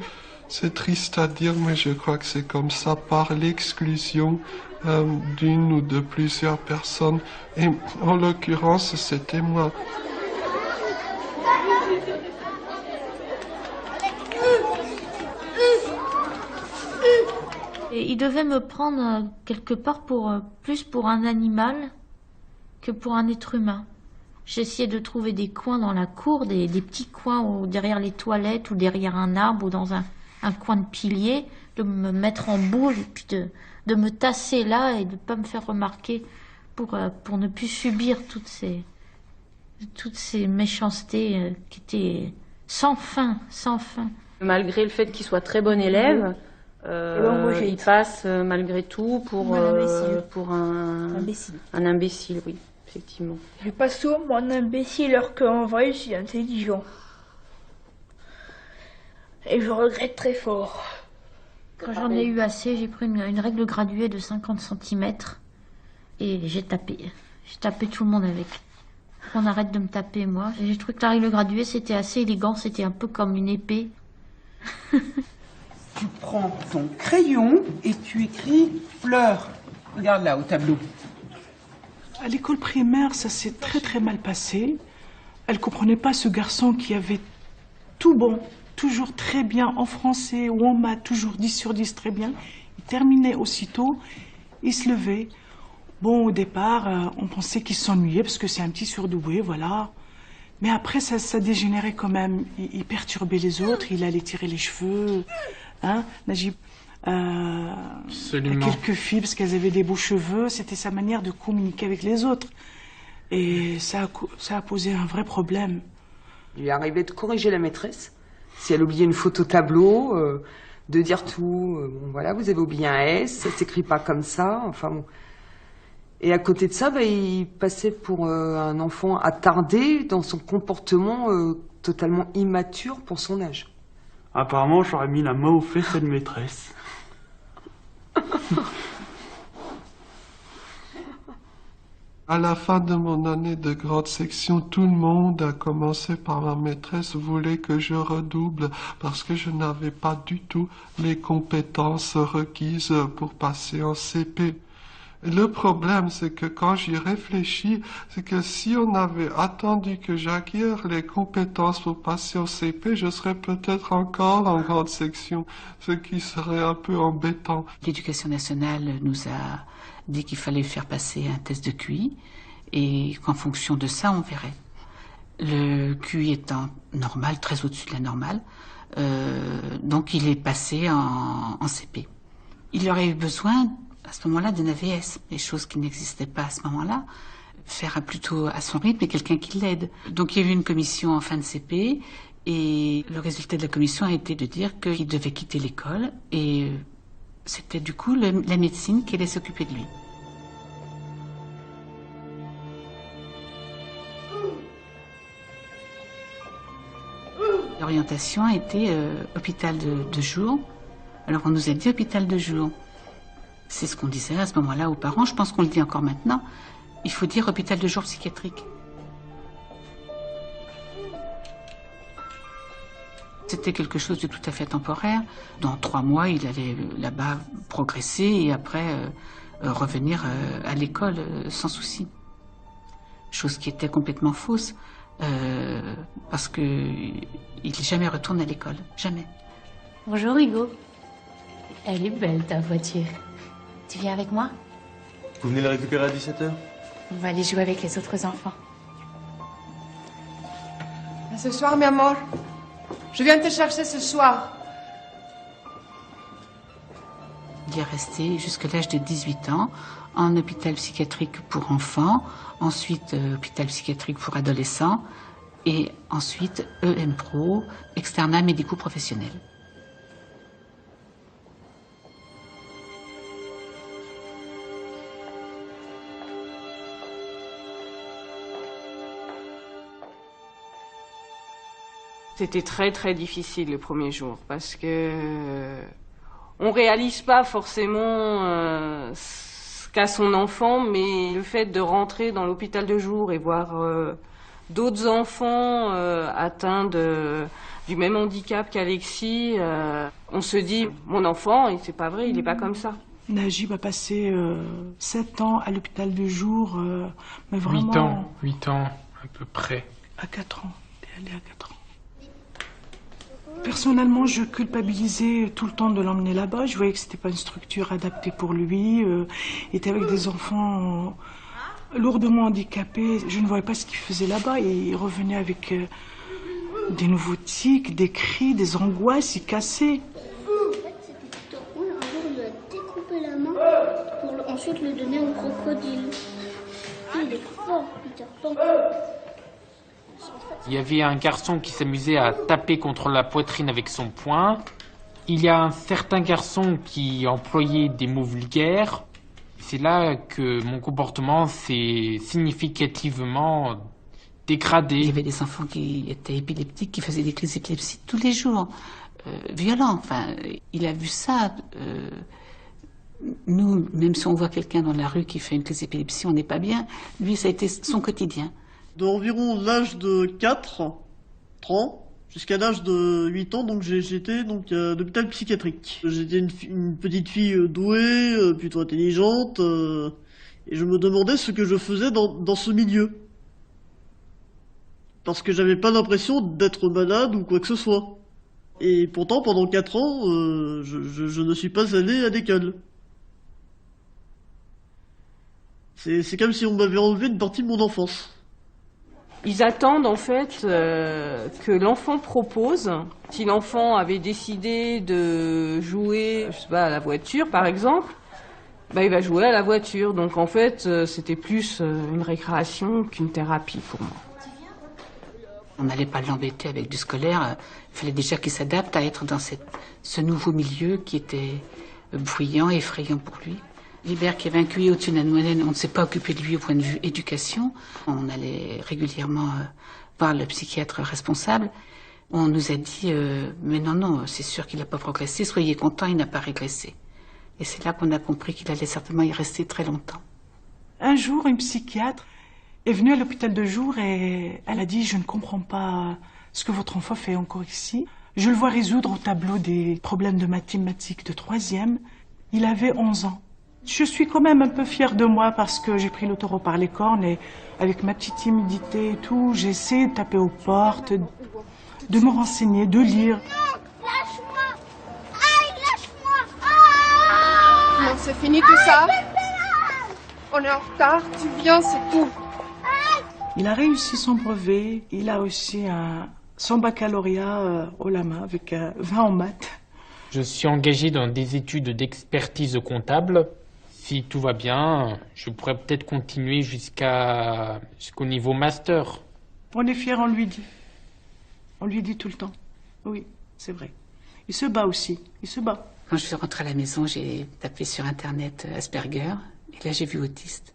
c'est triste à dire, mais je crois que c'est comme ça, par l'exclusion d'une ou de plusieurs personnes. Et en l'occurrence, c'était moi. Et il devait me prendre quelque part plus pour un animal que pour un être humain. J'essayais de trouver des coins dans la cour, des petits coins derrière les toilettes ou derrière un arbre ou dans un coin de pilier, de me mettre en boule et puis de me tasser là et de ne pas me faire remarquer pour ne plus subir toutes ces méchancetés qui étaient sans fin, sans fin. Malgré le fait qu'il soit très bon élève, il passe malgré tout pour un imbécile, oui, effectivement. Je passe souvent pour un imbécile alors qu'en vrai je suis intelligent. Et je regrette très fort. Quand j'en ai eu assez, j'ai pris une règle graduée de 50 cm et j'ai tapé. J'ai tapé tout le monde avec. On arrête de me taper, moi. J'ai trouvé que la règle graduée, c'était assez élégant, c'était un peu comme une épée. Tu prends ton crayon et tu écris fleurs. Regarde là, au tableau. À l'école primaire, ça s'est très très mal passé. Elle comprenait pas ce garçon qui avait tout bon, toujours très bien en français ou en maths, toujours 10 sur 10 très bien. Il terminait aussitôt, il se levait. Bon, au départ, on pensait qu'il s'ennuyait parce que c'est un petit surdoué, voilà. Mais après, ça dégénérait quand même. Il perturbait les autres, il allait tirer les cheveux. Hein, Najib, quelques filles, parce qu'elles avaient des beaux cheveux, c'était sa manière de communiquer avec les autres. Et ça a posé un vrai problème. Il lui arrivait de corriger la maîtresse. Si elle oubliait une faute au tableau, de dire tout, bon voilà, vous avez oublié un S, ça s'écrit pas comme ça, enfin bon. Et à côté de ça, il passait pour un enfant attardé dans son comportement totalement immature pour son âge. Apparemment, j'aurais mis la main aux fesses de maîtresse. À la fin de mon année de grande section, tout le monde, à commencer par ma maîtresse, voulait que je redouble parce que je n'avais pas du tout les compétences requises pour passer en CP. Et le problème, c'est que quand j'y réfléchis, c'est que si on avait attendu que j'acquière les compétences pour passer au CP, je serais peut-être encore en grande section, ce qui serait un peu embêtant. L'éducation nationale nous a dit qu'il fallait faire passer un test de QI et qu'en fonction de ça, on verrait. Le QI étant normal, très au-dessus de la normale, donc il est passé en CP. Il aurait eu besoin à ce moment-là d'un AVS, des choses qui n'existaient pas à ce moment-là, faire plutôt à son rythme et quelqu'un qui l'aide. Donc il y a eu une commission en fin de CP et le résultat de la commission a été de dire qu'il devait quitter l'école et c'était du coup la médecine qui allait s'occuper de lui. L'orientation a été hôpital de jour. Alors on nous a dit hôpital de jour. C'est ce qu'on disait à ce moment-là aux parents. Je pense qu'on le dit encore maintenant. Il faut dire hôpital de jour psychiatrique. C'était quelque chose de tout à fait temporaire. Dans 3 mois, il allait là-bas progresser et après revenir à l'école sans souci. Chose qui était complètement fausse. Parce que il n'est jamais retourné à l'école. Jamais. Bonjour Hugo. Elle est belle ta voiture. Tu viens avec moi? Vous venez le récupérer à 17h? On va aller jouer avec les autres enfants. À ce soir, mi amor. Je viens te chercher ce soir. Il est resté jusqu'à l'âge de 18 ans en hôpital psychiatrique pour enfants, ensuite hôpital psychiatrique pour adolescents et ensuite EMPRO, externat médico-professionnel. C'était très très difficile le premier jour parce que on réalise pas forcément ce qu'a son enfant, mais le fait de rentrer dans l'hôpital de jour et voir d'autres enfants atteints du même handicap qu'Alexis, on se dit mon enfant, c'est pas vrai, il est pas comme ça. Najib a passé 7 ans à l'hôpital de jour, mais vraiment... 8 ans à peu près. À 4 ans, t'es allé à 4 ans. Personnellement, je culpabilisais tout le temps de l'emmener là-bas. Je voyais que c'était pas une structure adaptée pour lui. Il était avec des enfants lourdement handicapés. Je ne voyais pas ce qu'il faisait là-bas. Et il revenait avec des nouveaux tics, des cris, des angoisses. Il cassait. En fait, c'était plutôt cool. Un jour, il lui a découpé la main pour ensuite le donner au crocodile. Il est fort, Peter Pan. Il y avait un garçon qui s'amusait à taper contre la poitrine avec son poing. Il y a un certain garçon qui employait des mots vulgaires. C'est là que mon comportement s'est significativement dégradé. Il y avait des enfants qui étaient épileptiques, qui faisaient des crises d'épilepsie tous les jours. Violents, enfin, il a vu ça. Nous, même si on voit quelqu'un dans la rue qui fait une crise d'épilepsie, on n'est pas bien. Lui, ça a été son quotidien. D'environ l'âge de 4 ans jusqu'à l'âge de 8 ans, donc j'étais donc à l'hôpital psychiatrique. J'étais une petite fille douée, plutôt intelligente, et je me demandais ce que je faisais dans ce milieu. Parce que j'avais pas l'impression d'être malade ou quoi que ce soit. Et pourtant, pendant 4 ans, je ne suis pas allé à l'école. C'est comme si on m'avait enlevé une partie de mon enfance. Ils attendent en fait que l'enfant propose. Si l'enfant avait décidé de jouer, je sais pas, à la voiture par exemple, bah, il va jouer à la voiture. Donc en fait, c'était plus une récréation qu'une thérapie pour moi. On n'allait pas l'embêter avec du scolaire. Il fallait déjà qu'il s'adapte à être dans ce nouveau milieu qui était bruyant, effrayant pour lui. Libère qui avait un QI au-dessus de la moyenne, on ne s'est pas occupé de lui au point de vue éducation. On allait régulièrement voir le psychiatre responsable. On nous a dit mais non, c'est sûr qu'il n'a pas progressé, soyez contents, il n'a pas régressé. Et c'est là qu'on a compris qu'il allait certainement y rester très longtemps. Un jour, une psychiatre est venue à l'hôpital de jour et elle a dit « Je ne comprends pas ce que votre enfant fait encore ici. Je le vois résoudre au tableau des problèmes de mathématiques de 3e. Il avait 11 ans. » Je suis quand même un peu fière de moi parce que j'ai pris le taureau par les cornes et avec ma petite timidité et tout, j'ai essayé de taper aux portes, de me renseigner, de lire. Lâche-moi! Aïe, lâche-moi! Non, c'est fini tout ça. On est en retard, tu viens, c'est tout. Il a réussi son brevet, il a aussi son baccalauréat au Lama avec 20 en maths. Je suis engagé dans des études d'expertise comptable. Si tout va bien, je pourrais peut-être continuer jusqu'au niveau master. On est fiers, on lui dit. On lui dit tout le temps. Oui, c'est vrai. Il se bat aussi, il se bat. Quand je suis rentrée à la maison, j'ai tapé sur Internet Asperger, et là j'ai vu autiste.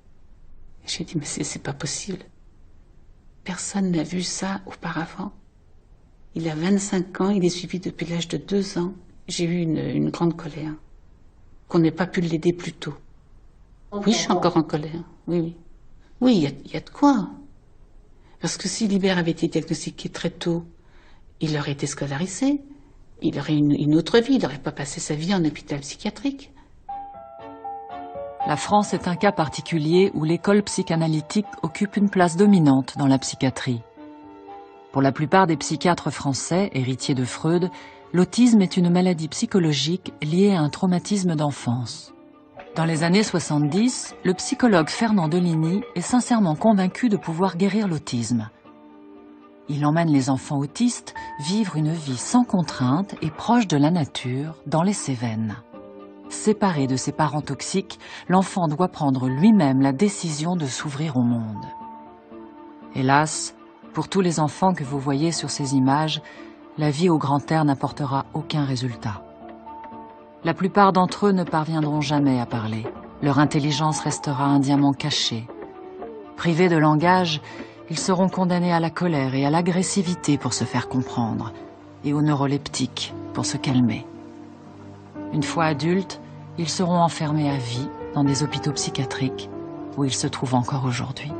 J'ai dit, mais c'est pas possible. Personne n'a vu ça auparavant. Il a 25 ans, il est suivi depuis l'âge de 2 ans. J'ai eu une grande colère. Qu'on n'ait pas pu l'aider plus tôt. Oui, je suis encore en colère. Oui. Oui, il y a de quoi. Parce que si Libère avait été diagnostiqué très tôt, il aurait été scolarisé. Il aurait une autre vie. Il n'aurait pas passé sa vie en hôpital psychiatrique. La France est un cas particulier où l'école psychanalytique occupe une place dominante dans la psychiatrie. Pour la plupart des psychiatres français, héritiers de Freud, l'autisme est une maladie psychologique liée à un traumatisme d'enfance. Dans les années 70, le psychologue Fernand Deligny est sincèrement convaincu de pouvoir guérir l'autisme. Il emmène les enfants autistes vivre une vie sans contrainte et proche de la nature dans les Cévennes. Séparé de ses parents toxiques, l'enfant doit prendre lui-même la décision de s'ouvrir au monde. Hélas, pour tous les enfants que vous voyez sur ces images, la vie au grand air n'apportera aucun résultat. La plupart d'entre eux ne parviendront jamais à parler. Leur intelligence restera un diamant caché. Privés de langage, ils seront condamnés à la colère et à l'agressivité pour se faire comprendre, et aux neuroleptiques pour se calmer. Une fois adultes, ils seront enfermés à vie dans des hôpitaux psychiatriques où ils se trouvent encore aujourd'hui.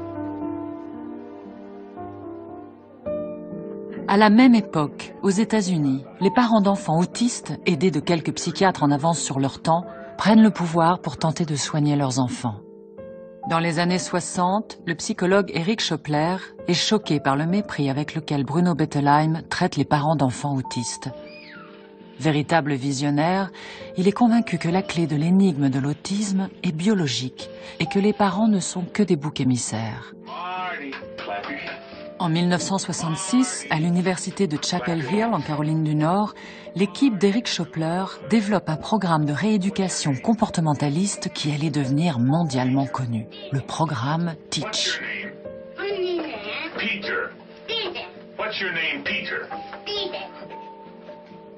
À la même époque, aux États-Unis, les parents d'enfants autistes, aidés de quelques psychiatres en avance sur leur temps, prennent le pouvoir pour tenter de soigner leurs enfants. Dans les années 60, le psychologue Eric Schopler est choqué par le mépris avec lequel Bruno Bettelheim traite les parents d'enfants autistes. Véritable visionnaire, il est convaincu que la clé de l'énigme de l'autisme est biologique et que les parents ne sont que des boucs émissaires. En 1966, à l'université de Chapel Hill, en Caroline du Nord, l'équipe d'Eric Schopler développe un programme de rééducation comportementaliste qui allait devenir mondialement connu, le programme Teach. Peter. What's your name, Peter?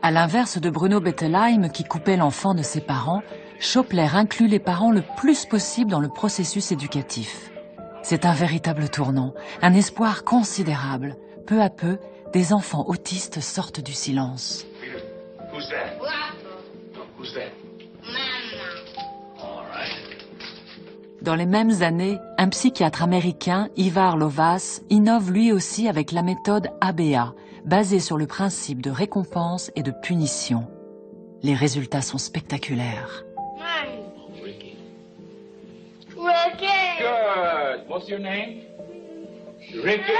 À l'inverse de Bruno Bettelheim qui coupait l'enfant de ses parents, Schopler inclut les parents le plus possible dans le processus éducatif. C'est un véritable tournant, un espoir considérable. Peu à peu, des enfants autistes sortent du silence. Who's that? Who's that? All right. Dans les mêmes années, un psychiatre américain, Ivar Lovaas, innove lui aussi avec la méthode ABA, basée sur le principe de récompense et de punition. Les résultats sont spectaculaires. Good. What's your name? Ricky.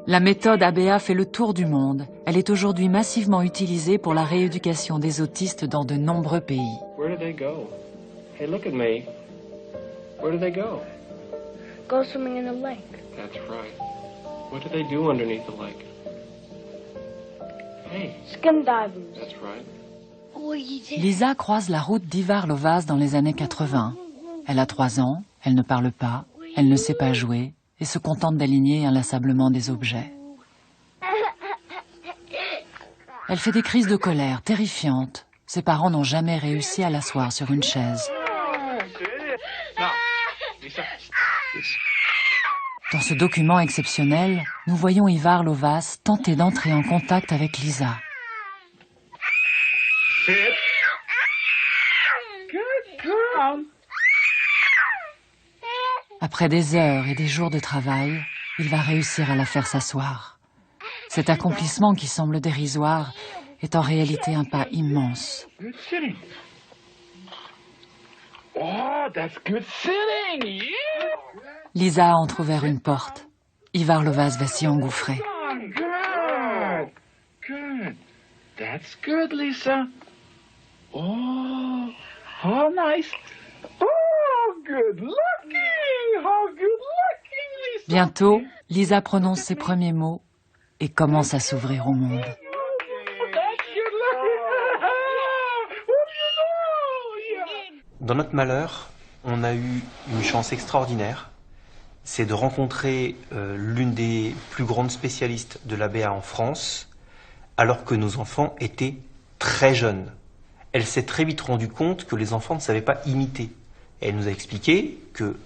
La méthode ABA fait le tour du monde. Elle est aujourd'hui massivement utilisée pour la rééducation des autistes dans de nombreux pays. Where do they go? Hey, look at me. Where do they go? Go swimming in the lake. That's right. What do they do underneath the lake? Hey. Skin diving. That's right. Lisa croise la route d'Ivar Lovaas dans les années 80. Elle a 3 ans, elle ne parle pas, elle ne sait pas jouer et se contente d'aligner inlassablement des objets. Elle fait des crises de colère terrifiantes. Ses parents n'ont jamais réussi à l'asseoir sur une chaise. Dans ce document exceptionnel, nous voyons Ivar Lovaas tenter d'entrer en contact avec Lisa. Après des heures et des jours de travail, il va réussir à la faire s'asseoir. Cet accomplissement qui semble dérisoire est en réalité un pas immense. Oh, that's good sitting. Lisa a entrouvert une porte. Ivar Lovaas va s'y engouffrer. Good. Good. That's good, Lisa. Oh, how nice. Oh, good looking. How good looking, Lisa. Bientôt, Lisa prononce ses premiers mots et commence à s'ouvrir au monde. Dans notre malheur, on a eu une chance extraordinaire, c'est de rencontrer l'une des plus grandes spécialistes de l'ABA en France, alors que nos enfants étaient très jeunes. Elle s'est très vite rendue compte que les enfants ne savaient pas imiter. Et elle nous a expliqué que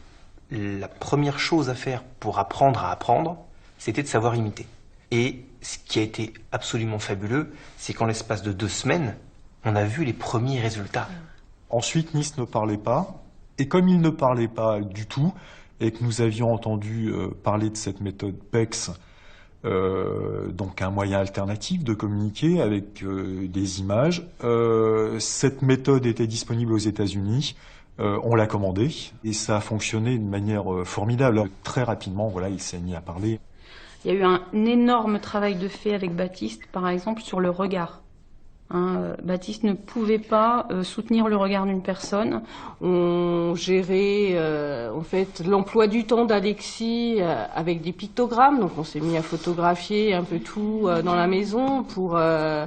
la première chose à faire pour apprendre à apprendre, c'était de savoir imiter. Et ce qui a été absolument fabuleux, c'est qu'en l'espace de 2 semaines, on a vu les premiers résultats. Ensuite, Nice ne parlait pas. Et comme il ne parlait pas du tout, et que nous avions entendu parler de cette méthode PECS, donc un moyen alternatif de communiquer avec des images, cette méthode était disponible aux États-Unis. On l'a commandée et ça a fonctionné de manière formidable. Très rapidement, voilà, il s'est mis à parler. Il y a eu un énorme travail de fait avec Baptiste, par exemple, sur le regard. Baptiste ne pouvait pas soutenir le regard d'une personne. On gérait en fait l'emploi du temps d'Alexis avec des pictogrammes. Donc on s'est mis à photographier un peu tout dans la maison pour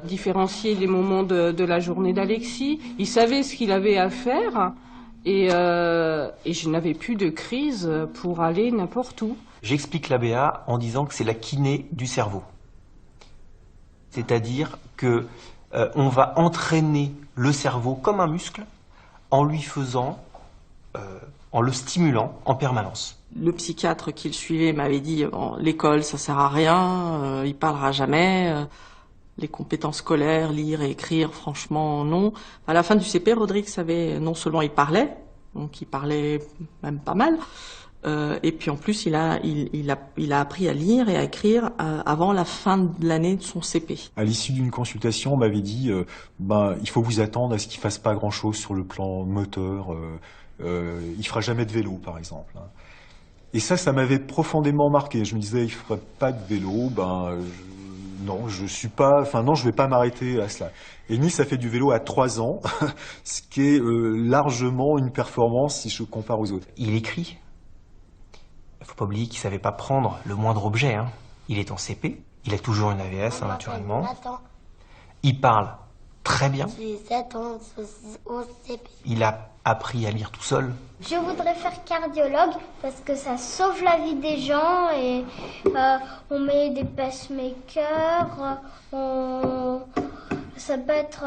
différencier les moments de la journée d'Alexis. Il savait ce qu'il avait à faire et je n'avais plus de crise pour aller n'importe où. J'explique l'ABA en disant que c'est la kiné du cerveau. C'est-à-dire que on va entraîner le cerveau comme un muscle en lui faisant, en le stimulant en permanence. Le psychiatre qui le suivait m'avait dit bon, l'école ça sert à rien, il parlera jamais, les compétences scolaires, lire et écrire, franchement non. À la fin du CP, Rodrigue savait non seulement il parlait, donc il parlait même pas mal. Et puis en plus, il a appris à lire et à écrire avant la fin de l'année de son CP. À l'issue d'une consultation, on m'avait dit il faut vous attendre à ce qu'il fasse pas grand-chose sur le plan moteur. Il fera jamais de vélo, par exemple. Et ça m'avait profondément marqué. Je me disais, il fera pas de vélo. Non, je vais pas m'arrêter à cela. Et Nice a fait du vélo à 3 ans, ce qui est largement une performance si je compare aux autres. Il écrit. Il faut pas oublier qu'il savait pas prendre le moindre objet. Il est en CP, il a toujours une AVS, naturellement. Il parle très bien. Il a appris à lire tout seul. Je voudrais faire cardiologue parce que ça sauve la vie des gens et on met des pacemakers. Ça peut être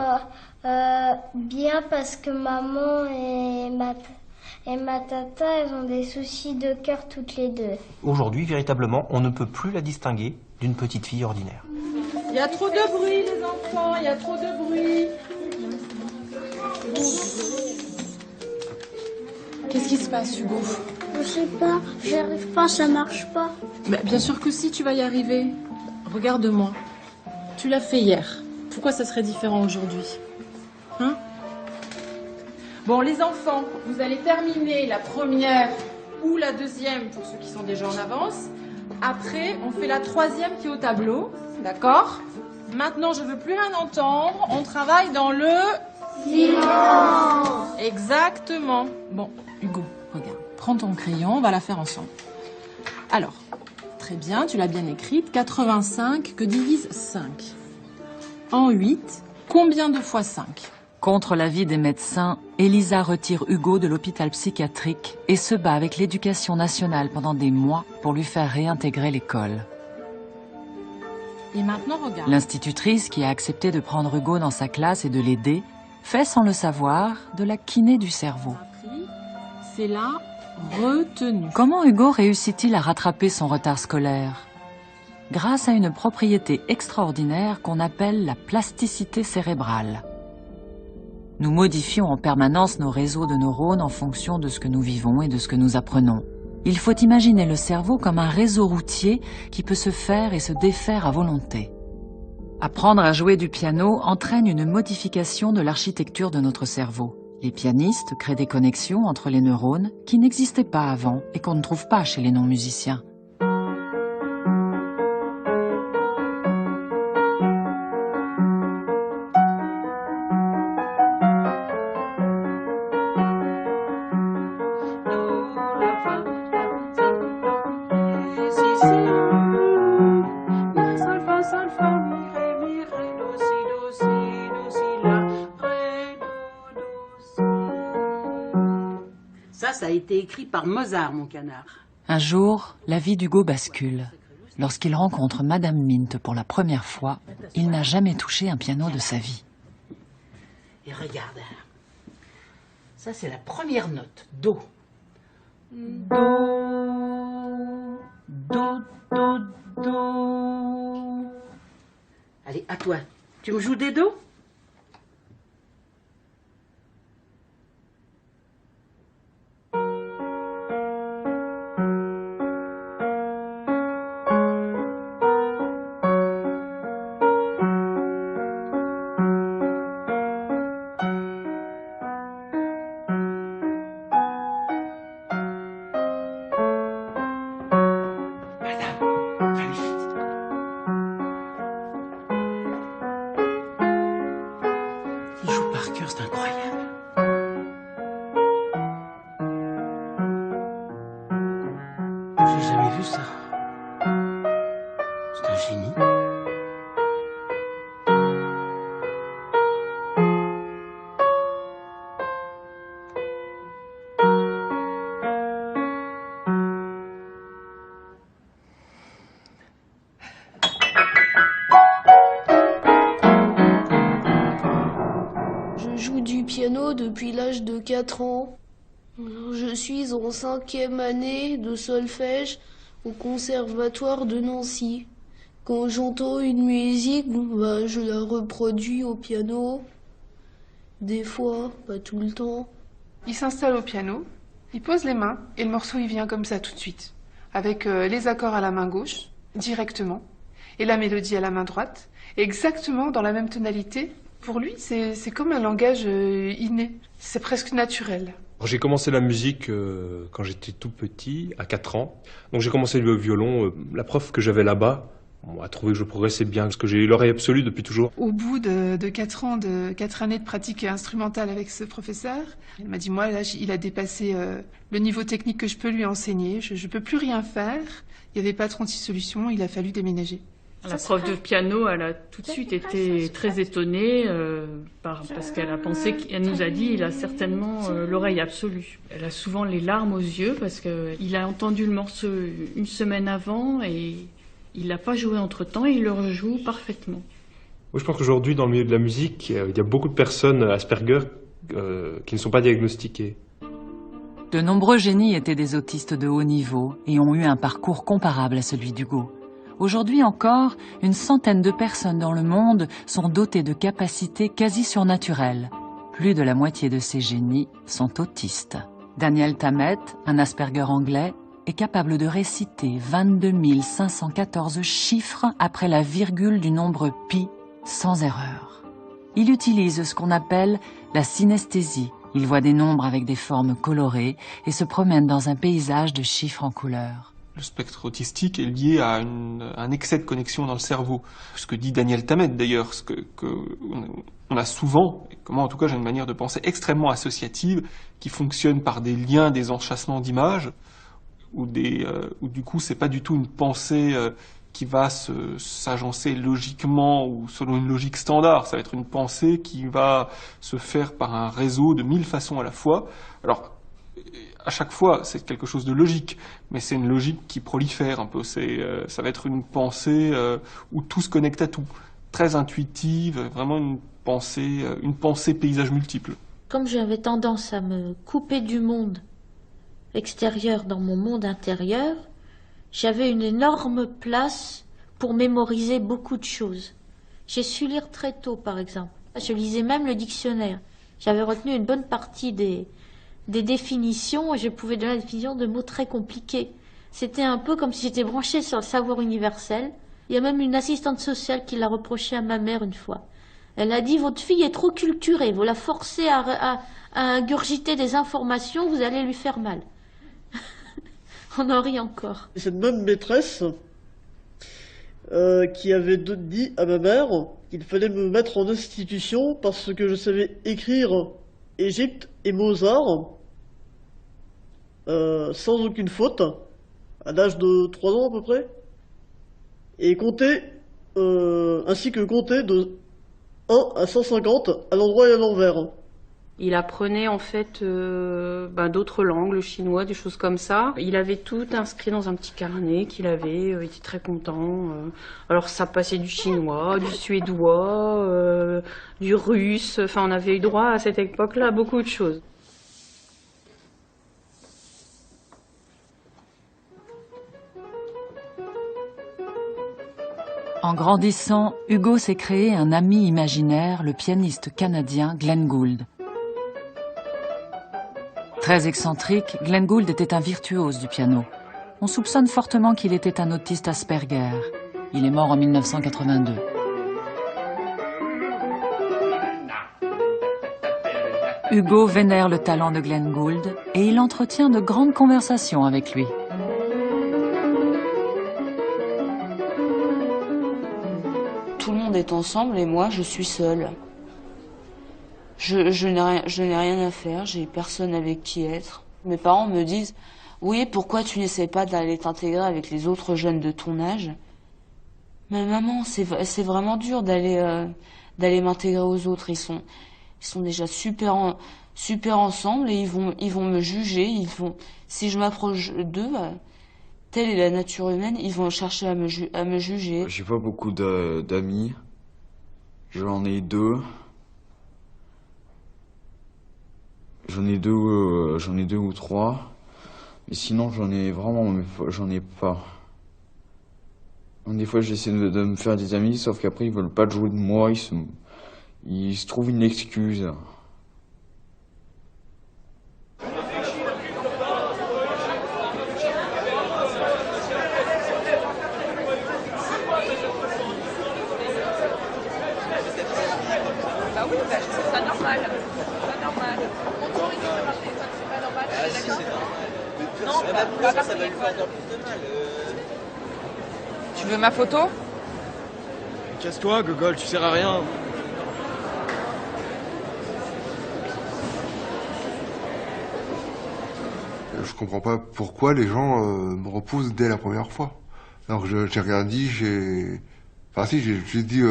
bien parce que maman et ma tata, elles ont des soucis de cœur toutes les deux. Aujourd'hui, véritablement, on ne peut plus la distinguer d'une petite fille ordinaire. Il y a trop de bruit, les enfants, il y a trop de bruit. Qu'est-ce qui se passe, Hugo? Je sais pas, j'y arrive pas, ça marche pas. Mais bien sûr que si, tu vas y arriver. Regarde-moi. Tu l'as fait hier. Pourquoi ça serait différent aujourd'hui? Bon, les enfants, vous allez terminer la première ou la deuxième pour ceux qui sont déjà en avance. Après, on fait la troisième qui est au tableau, d'accord? Maintenant, je veux plus rien entendre. On travaille dans le silence. Exactement. Bon, Hugo, regarde. Prends ton crayon, on va la faire ensemble. Alors, très bien, tu l'as bien écrite. 85 que divise 5. En 8, combien de fois 5? Contre l'avis des médecins, Elisa retire Hugo de l'hôpital psychiatrique et se bat avec l'éducation nationale pendant des mois pour lui faire réintégrer l'école. Et maintenant, regarde. L'institutrice, qui a accepté de prendre Hugo dans sa classe et de l'aider, fait sans le savoir de la kiné du cerveau. C'est la retenue. Comment Hugo réussit-il à rattraper son retard scolaire? Grâce à une propriété extraordinaire qu'on appelle la plasticité cérébrale. Nous modifions en permanence nos réseaux de neurones en fonction de ce que nous vivons et de ce que nous apprenons. Il faut imaginer le cerveau comme un réseau routier qui peut se faire et se défaire à volonté. Apprendre à jouer du piano entraîne une modification de l'architecture de notre cerveau. Les pianistes créent des connexions entre les neurones qui n'existaient pas avant et qu'on ne trouve pas chez les non-musiciens. Ça a été écrit par Mozart, mon canard. Un jour, la vie d'Hugo bascule. Lorsqu'il rencontre Madame Mint pour la première fois, il n'a jamais touché un piano de sa vie. Et regarde, ça c'est la première note, Do. Do, Do, Do, Do. Allez, à toi. Tu me joues des Do? par cœur, c'est incroyable. J'ai jamais vu ça. C'est un génie. Je joue du piano depuis l'âge de 4 ans. Je suis en 5e année de solfège au conservatoire de Nancy. Quand j'entends une musique, je la reproduis au piano. Des fois, pas tout le temps. Il s'installe au piano, il pose les mains et le morceau il vient comme ça tout de suite. Avec les accords à la main gauche, directement, et la mélodie à la main droite, exactement dans la même tonalité. Pour lui, c'est comme un langage inné, c'est presque naturel. J'ai commencé la musique quand j'étais tout petit, à 4 ans. Donc j'ai commencé le violon. La prof que j'avais là-bas a trouvé que je progressais bien, parce que j'ai eu l'oreille absolue depuis toujours. Au bout de 4 ans, de 4 années de pratique instrumentale avec ce professeur, il m'a dit, moi, là, il a dépassé le niveau technique que je peux lui enseigner. Je ne peux plus rien faire. Il n'y avait pas 36 solutions, il a fallu déménager. La prof de piano, elle a tout de suite été très étonnée parce qu'elle a pensé, elle nous a dit, il a certainement l'oreille absolue. Elle a souvent les larmes aux yeux parce qu'il a entendu le morceau une semaine avant et il l'a pas joué entre-temps et il le rejoue parfaitement. Moi, je pense qu'aujourd'hui, dans le milieu de la musique, il y a beaucoup de personnes Asperger qui ne sont pas diagnostiquées. De nombreux génies étaient des autistes de haut niveau et ont eu un parcours comparable à celui d'Hugo. Aujourd'hui encore, une centaine de personnes dans le monde sont dotées de capacités quasi surnaturelles. Plus de la moitié de ces génies sont autistes. Daniel Tammet, un Asperger anglais, est capable de réciter 22 514 chiffres après la virgule du nombre pi sans erreur. Il utilise ce qu'on appelle la synesthésie. Il voit des nombres avec des formes colorées et se promène dans un paysage de chiffres en couleurs. Le spectre autistique est lié à un excès de connexion dans le cerveau. Ce que dit Daniel Tammet d'ailleurs, on a souvent, et moi en tout cas j'ai une manière de penser extrêmement associative, qui fonctionne par des liens, des enchâssements d'images, où du coup c'est pas du tout une pensée qui va s'agencer logiquement ou selon une logique standard. Ça va être une pensée qui va se faire par un réseau de 1000 façons à la fois. Alors, à chaque fois, c'est quelque chose de logique, mais c'est une logique qui prolifère un peu. Ça va être une pensée où tout se connecte à tout, très intuitive, vraiment une pensée paysage multiple. Comme j'avais tendance à me couper du monde extérieur dans mon monde intérieur, j'avais une énorme place pour mémoriser beaucoup de choses. J'ai su lire très tôt, par exemple. Je lisais même le dictionnaire. J'avais retenu une bonne partie des définitions et je pouvais donner la définition de mots très compliqués. C'était un peu comme si j'étais branchée sur le savoir universel. Il y a même une assistante sociale qui l'a reproché à ma mère une fois. Elle a dit, votre fille est trop culturée, vous la forcez à ingurgiter des informations, vous allez lui faire mal. On en rit encore. Cette même maîtresse qui avait dit à ma mère qu'il fallait me mettre en institution parce que je savais écrire Égypte et Mozart sans aucune faute, à l'âge de 3 ans à peu près, et compter, ainsi que compter de 1 à 150 à l'endroit et à l'envers. Il apprenait en fait d'autres langues, le chinois, des choses comme ça. Il avait tout inscrit dans un petit carnet qu'il avait, il était très content. Alors ça passait du chinois, du suédois, du russe, enfin on avait eu droit à cette époque-là à beaucoup de choses. En grandissant, Hugo s'est créé un ami imaginaire, le pianiste canadien Glenn Gould. Très excentrique, Glenn Gould était un virtuose du piano. On soupçonne fortement qu'il était un autiste Asperger. Il est mort en 1982. Hugo vénère le talent de Glenn Gould et il entretient de grandes conversations avec lui. Tout le monde est ensemble et moi je suis seule. Je n'ai rien à faire, j'ai personne avec qui être. Mes parents me disent « Oui, pourquoi tu n'essaies pas d'aller t'intégrer avec les autres jeunes de ton âge ?» Mais maman, c'est vraiment dur d'aller m'intégrer aux autres. Ils sont déjà super ensemble et ils vont me juger. Si je m'approche d'eux, telle est la nature humaine, ils vont chercher à me juger. J'ai pas beaucoup d'amis. J'en ai deux. J'en ai deux ou trois. Mais sinon, j'en ai pas. Des fois, j'essaie de me faire des amis, sauf qu'après, ils veulent pas jouer de moi, ils se trouvent une excuse. Bah oui, c'est pas normal. C'est pas normal. C'est pas normal, non, ça va lui faire encore plus de mal. Tu veux ma photo? Casse-toi, Gogol, tu sers à rien. Je comprends pas pourquoi les gens me repoussent dès la première fois. Alors j'ai rien dit, Enfin si, j'ai dit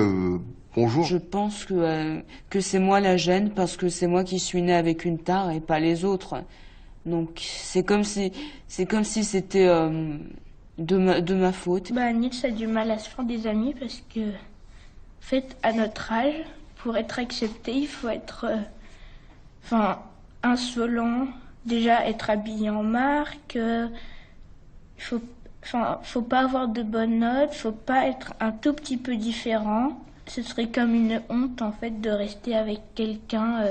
bonjour. Je pense que c'est moi la gêne parce que c'est moi qui suis née avec une tare et pas les autres. Donc c'est comme si c'était de ma faute. Nils a du mal à se faire des amis parce que, en fait, à notre âge, pour être accepté, il faut être, insolent, déjà être habillé en marque, faut pas avoir de bonnes notes, faut pas être un tout petit peu différent. Ce serait comme une honte, en fait, de rester avec quelqu'un,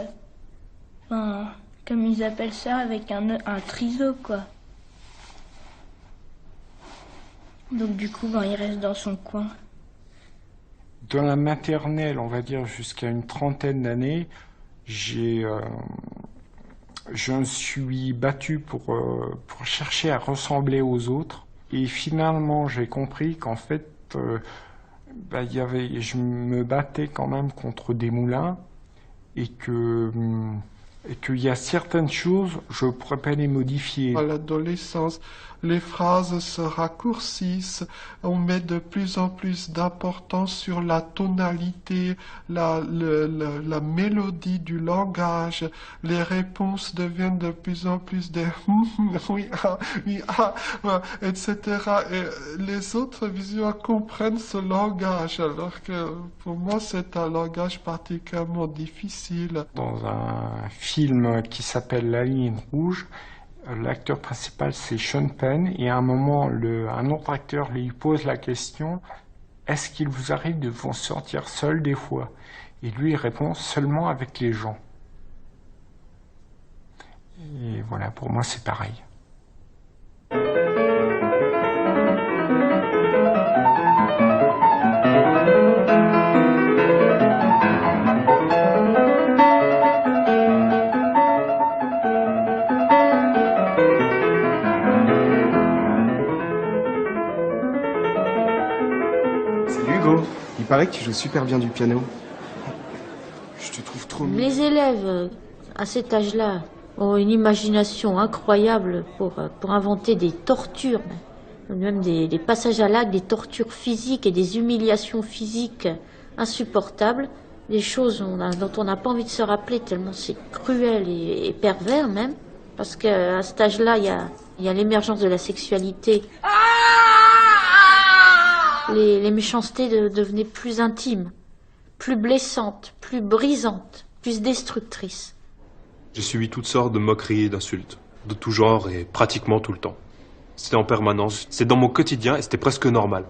comme ils appellent ça, avec un triso, quoi. Donc du coup, il reste dans son coin. Dans la maternelle, on va dire jusqu'à une trentaine d'années, je me suis battu pour chercher à ressembler aux autres. Et finalement, j'ai compris qu'en fait, je me battais quand même contre des moulins et qu'il y a certaines choses, je ne pourrais pas les modifier. À l'adolescence, les phrases se raccourcissent, on met de plus en plus d'importance sur la tonalité, la mélodie du langage, les réponses deviennent de plus en plus des oui, etc. Et les autres visuels comprennent ce langage, alors que pour moi c'est un langage particulièrement difficile. Dans un film qui s'appelle La ligne rouge, l'acteur principal c'est Sean Penn et à un moment un autre acteur lui pose la question: est-ce qu'il vous arrive de vous sortir seul des fois? Et lui il répond: seulement avec les gens. Et voilà, pour moi c'est pareil. Il paraît que tu joues super bien du piano. Je te trouve trop mignon. Les élèves, à cet âge-là, ont une imagination incroyable pour inventer des tortures, même des passages à l'acte, des tortures physiques et des humiliations physiques insupportables, des choses dont on n'a pas envie de se rappeler tellement c'est cruel et pervers même, parce qu'à cet âge-là, il y a l'émergence de la sexualité. Les méchancetés devenaient plus intimes, plus blessantes, plus brisantes, plus destructrices. J'ai subi toutes sortes de moqueries et d'insultes, de tout genre et pratiquement tout le temps. C'était en permanence, c'est dans mon quotidien et c'était presque normal.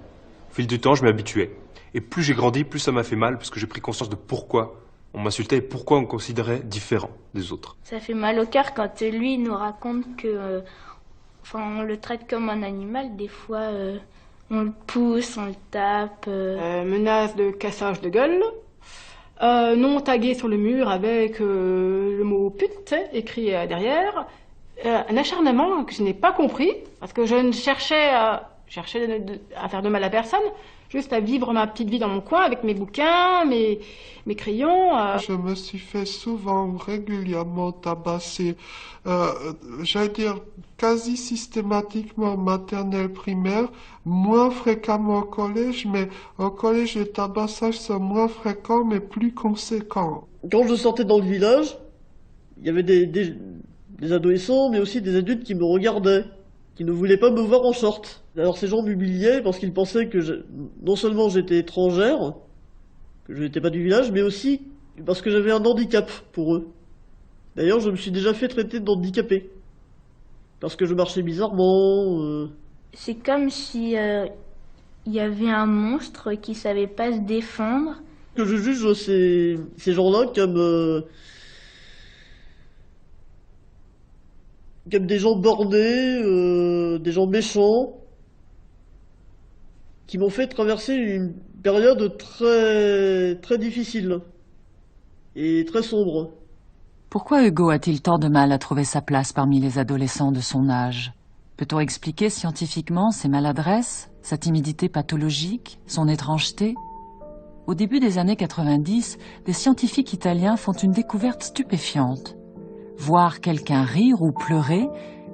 Au fil du temps, je m'y habituais. Et plus j'ai grandi, plus ça m'a fait mal parce que j'ai pris conscience de pourquoi on m'insultait et pourquoi on me considérait différent des autres. Ça fait mal au cœur quand lui nous raconte que, on le traite comme un animal, des fois... on le pousse, on le tape. Menace de cassage de gueule. Nom tagué sur le mur avec le mot pute écrit derrière. Un acharnement que je n'ai pas compris parce que je ne cherchais à faire de mal à personne. juste à vivre ma petite vie dans mon coin avec mes bouquins, mes crayons. Je me suis fait souvent ou régulièrement tabasser, j'allais dire quasi systématiquement maternelle primaire, moins fréquemment au collège, mais au collège les tabassages sont moins fréquents mais plus conséquents. Quand je sortais dans le village, il y avait des adolescents mais aussi des adultes qui me regardaient, qui ne voulaient pas me voir en short. Alors ces gens m'humiliaient parce qu'ils pensaient que non seulement j'étais étrangère, que je n'étais pas du village, mais aussi parce que j'avais un handicap pour eux. D'ailleurs, je me suis déjà fait traiter d'handicapé. Parce que je marchais bizarrement. C'est comme si il y avait un monstre qui savait pas se défendre. Que je juge ces gens-là comme des gens bornés, des gens méchants, qui m'ont fait traverser une période très, très difficile et très sombre. Pourquoi Hugo a-t-il tant de mal à trouver sa place parmi les adolescents de son âge? Peut-on expliquer scientifiquement ses maladresses, sa timidité pathologique, son étrangeté? Au début des années 90, des scientifiques italiens font une découverte stupéfiante. Voir quelqu'un rire ou pleurer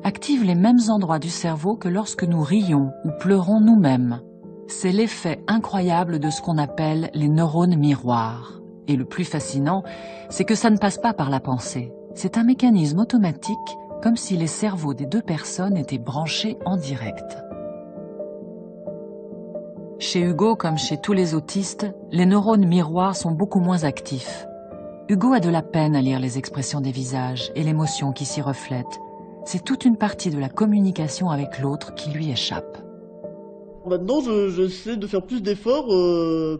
active les mêmes endroits du cerveau que lorsque nous rions ou pleurons nous-mêmes. C'est l'effet incroyable de ce qu'on appelle les neurones miroirs. Et le plus fascinant, c'est que ça ne passe pas par la pensée. C'est un mécanisme automatique, comme si les cerveaux des deux personnes étaient branchés en direct. Chez Hugo, comme chez tous les autistes, les neurones miroirs sont beaucoup moins actifs. Hugo a de la peine à lire les expressions des visages et l'émotion qui s'y reflète. C'est toute une partie de la communication avec l'autre qui lui échappe. Maintenant, j'essaie de faire plus d'efforts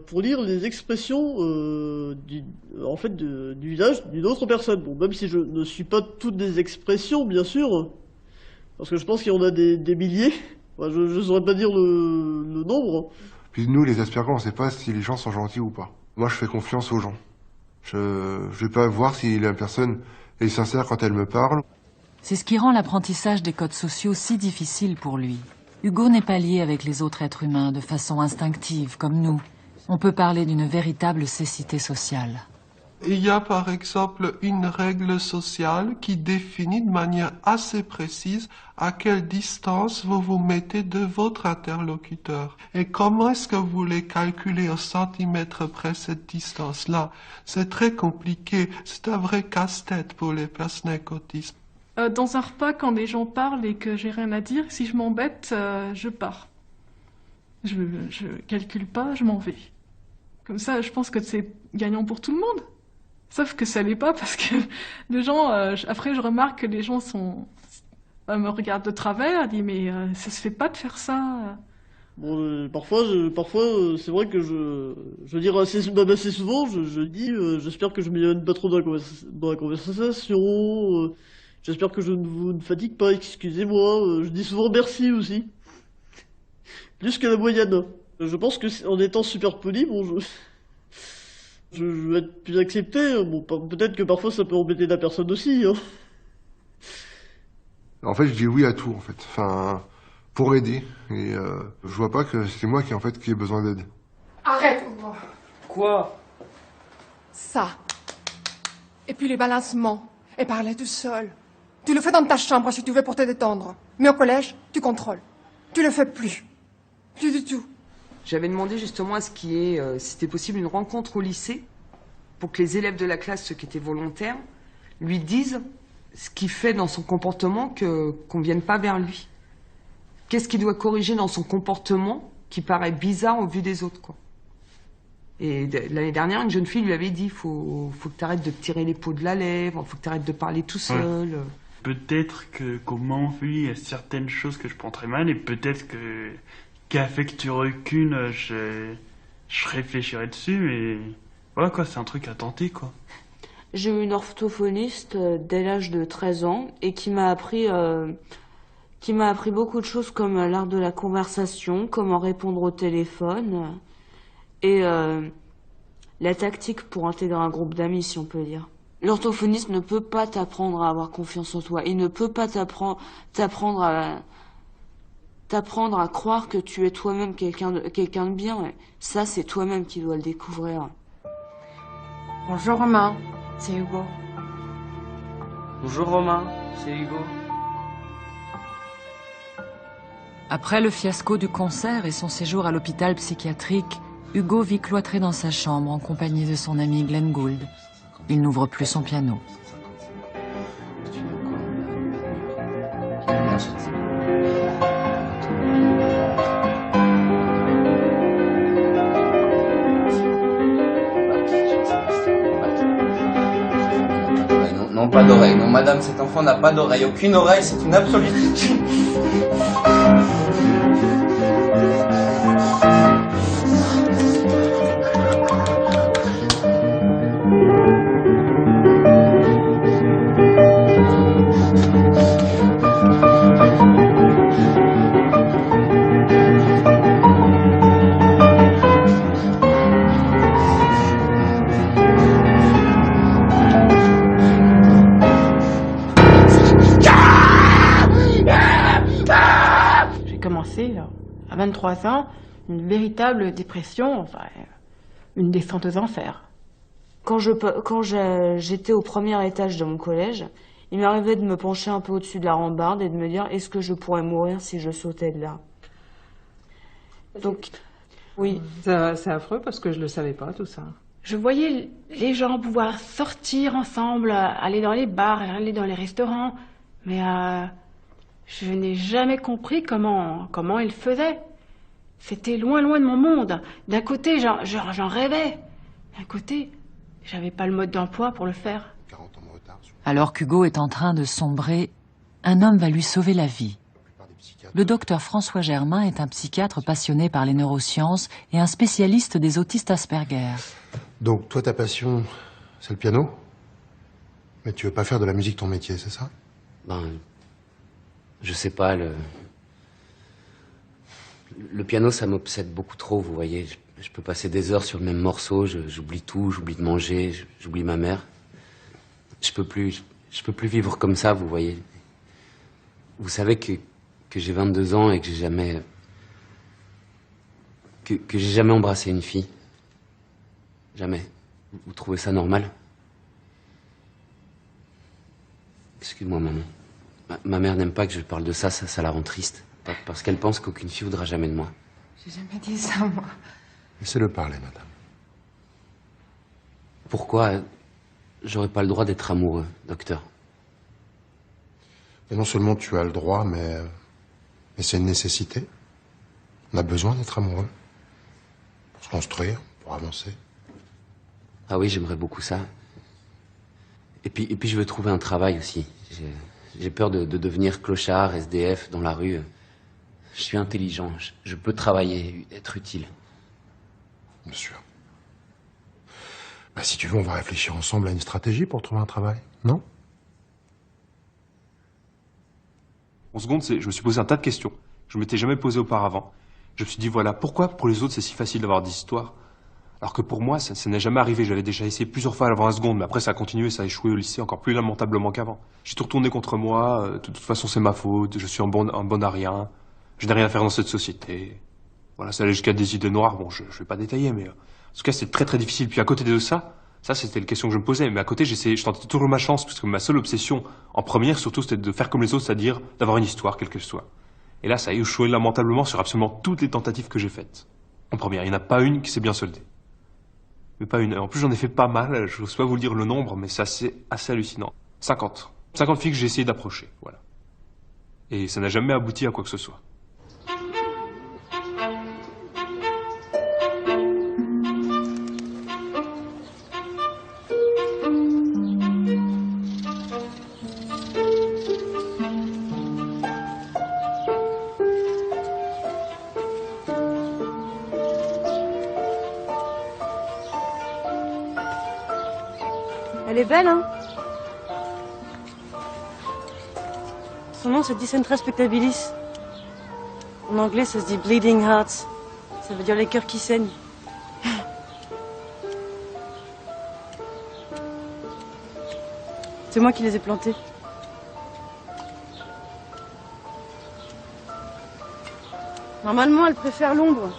pour lire les expressions du visage d'une autre personne. Bon, même si je ne suis pas toutes des expressions, bien sûr, parce que je pense qu'il y en a des milliers. Enfin, je ne saurais pas dire le nombre. Puis nous, les Asperger, on ne sait pas si les gens sont gentils ou pas. Moi, je fais confiance aux gens. Je vais pas voir si la personne est sincère quand elle me parle. C'est ce qui rend l'apprentissage des codes sociaux si difficile pour lui. Hugo n'est pas lié avec les autres êtres humains de façon instinctive, comme nous. On peut parler d'une véritable cécité sociale. Il y a par exemple une règle sociale qui définit de manière assez précise à quelle distance vous vous mettez de votre interlocuteur. Et comment est-ce que vous voulez calculer au centimètre près cette distance-là? C'est très compliqué, c'est un vrai casse-tête pour les personnes avec autisme. Dans un repas, quand les gens parlent et que j'ai rien à dire, si je m'embête, je pars. Je calcule pas, je m'en vais. Comme ça, je pense que c'est gagnant pour tout le monde. Sauf que ça l'est pas parce que les gens, après je remarque que les gens me regardent de travers, disent mais ça se fait pas de faire ça. Bon, parfois c'est vrai que je veux dire assez souvent, je dis j'espère que je m'éloigne pas trop dans la conversation. J'espère que je ne vous fatigue pas, excusez-moi. Je dis souvent merci aussi. Plus que la moyenne. Je pense que en étant super poli, bon, je vais être plus accepté. Bon, peut-être que parfois ça peut embêter la personne aussi. Hein. En fait, je dis oui à tout, en fait. Enfin, pour aider. Et je vois pas que c'est moi qui ai besoin d'aide. Arrête! Quoi? Ça. Et puis les balancements. Et parler tout seul. Tu le fais dans ta chambre si tu veux pour te détendre. Mais au collège, tu contrôles. Tu le fais plus. Plus du tout. J'avais demandé justement à ce qu'il y ait, si c'était possible, une rencontre au lycée pour que les élèves de la classe, ceux qui étaient volontaires, lui disent ce qu'il fait dans son comportement qu'on vienne pas vers lui. Qu'est-ce qu'il doit corriger dans son comportement qui paraît bizarre au vu des autres, quoi. Et l'année dernière, une jeune fille lui avait dit faut que tu arrêtes de te tirer les peaux de la lèvre, faut que tu arrêtes de parler tout seul. Ouais. Peut-être que comment il y a certaines choses que je prends très mal et peut-être qu'avec du recul, je réfléchirai dessus, mais voilà quoi, c'est un truc à tenter quoi. J'ai eu une orthophoniste dès l'âge de 13 ans et qui m'a appris beaucoup de choses comme l'art de la conversation, comment répondre au téléphone et la tactique pour intégrer un groupe d'amis, si on peut dire. L'orthophoniste ne peut pas t'apprendre à avoir confiance en toi. Il ne peut pas t'apprendre t'apprendre à croire que tu es toi-même quelqu'un de bien. Ouais. Ça, c'est toi-même qui dois le découvrir. Bonjour Romain, c'est Hugo. Bonjour Romain, c'est Hugo. Après le fiasco du concert et son séjour à l'hôpital psychiatrique, Hugo vit cloîtré dans sa chambre en compagnie de son ami Glenn Gould. Il n'ouvre plus son piano. Non, pas d'oreille. Non, madame, cet enfant n'a pas d'oreille. Aucune oreille, c'est une absolue... À 23 ans, une véritable dépression, enfin, une descente aux enfers. Quand j'étais au premier étage de mon collège, il m'arrivait de me pencher un peu au-dessus de la rambarde et de me dire est-ce que je pourrais mourir si je sautais de là. Donc, oui. C'est affreux parce que je le savais pas tout ça. Je voyais les gens pouvoir sortir ensemble, aller dans les bars, aller dans les restaurants, mais je n'ai jamais compris comment ils faisaient. C'était loin de mon monde. D'un côté, j'en rêvais. D'un côté, j'avais pas le mode d'emploi pour le faire. Alors qu'Hugo est en train de sombrer, un homme va lui sauver la vie. Le docteur François Germain est un psychiatre passionné par les neurosciences et un spécialiste des autistes Asperger. Donc, toi, ta passion, c'est le piano? Mais tu veux pas faire de la musique ton métier, c'est ça? Ben, je sais pas, le piano, ça m'obsède beaucoup trop, vous voyez. Je peux passer des heures sur le même morceau, j'oublie tout, j'oublie de manger, j'oublie ma mère. Je peux plus vivre comme ça, vous voyez. Vous savez que j'ai 22 ans et que j'ai jamais... que j'ai jamais embrassé une fille. Jamais. Vous trouvez ça normal? Excuse-moi, maman. Ma mère n'aime pas que je parle de ça, ça la rend triste. Parce qu'elle pense qu'aucune fille voudra jamais de moi. J'ai jamais dit ça, moi. Laissez-le parler, madame. Pourquoi j'aurais pas le droit d'être amoureux, docteur? Et non seulement tu as le droit, mais c'est une nécessité. On a besoin d'être amoureux. Pour se construire, pour avancer. Ah oui, j'aimerais beaucoup ça. Et puis je veux trouver un travail aussi. J'ai peur de devenir clochard, SDF, dans la rue. Je suis intelligent, je peux travailler, être utile. Bien sûr. Bah, si tu veux, on va réfléchir ensemble à une stratégie pour trouver un travail, non? En seconde, je me suis posé un tas de questions. Je ne m'étais jamais posé auparavant. Je me suis dit, voilà, pourquoi pour les autres c'est si facile d'avoir des histoires? Alors que pour moi, ça n'est jamais arrivé. J'avais déjà essayé plusieurs fois avant la seconde, mais après ça a continué, ça a échoué au lycée encore plus lamentablement qu'avant. J'ai tout retourné contre moi, de toute façon c'est ma faute, je suis un bon à rien, je n'ai rien à faire dans cette société. Voilà, ça allait jusqu'à des idées noires, bon je vais pas détailler, mais en tout cas c'est très très difficile. Puis à côté de ça c'était la question que je me posais, mais à côté je tentais toujours ma chance, parce que ma seule obsession, en première surtout, c'était de faire comme les autres, c'est-à-dire d'avoir une histoire, quelle qu'elle soit. Et là ça a échoué lamentablement sur absolument toutes les tentatives que j'ai faites. En première, il n'y en a pas une qui s'est bien soldée. Mais pas une. En plus, j'en ai fait pas mal, je n'ose pas vous le dire le nombre, mais c'est assez hallucinant. 50 filles que j'ai essayé d'approcher, voilà. Et ça n'a jamais abouti à quoi que ce soit. Elle est belle, hein? Son nom, c'est Dicentra Spectabilis. En anglais, ça se dit Bleeding Hearts. Ça veut dire les cœurs qui saignent. C'est moi qui les ai plantés. Normalement, elle préfère l'ombre.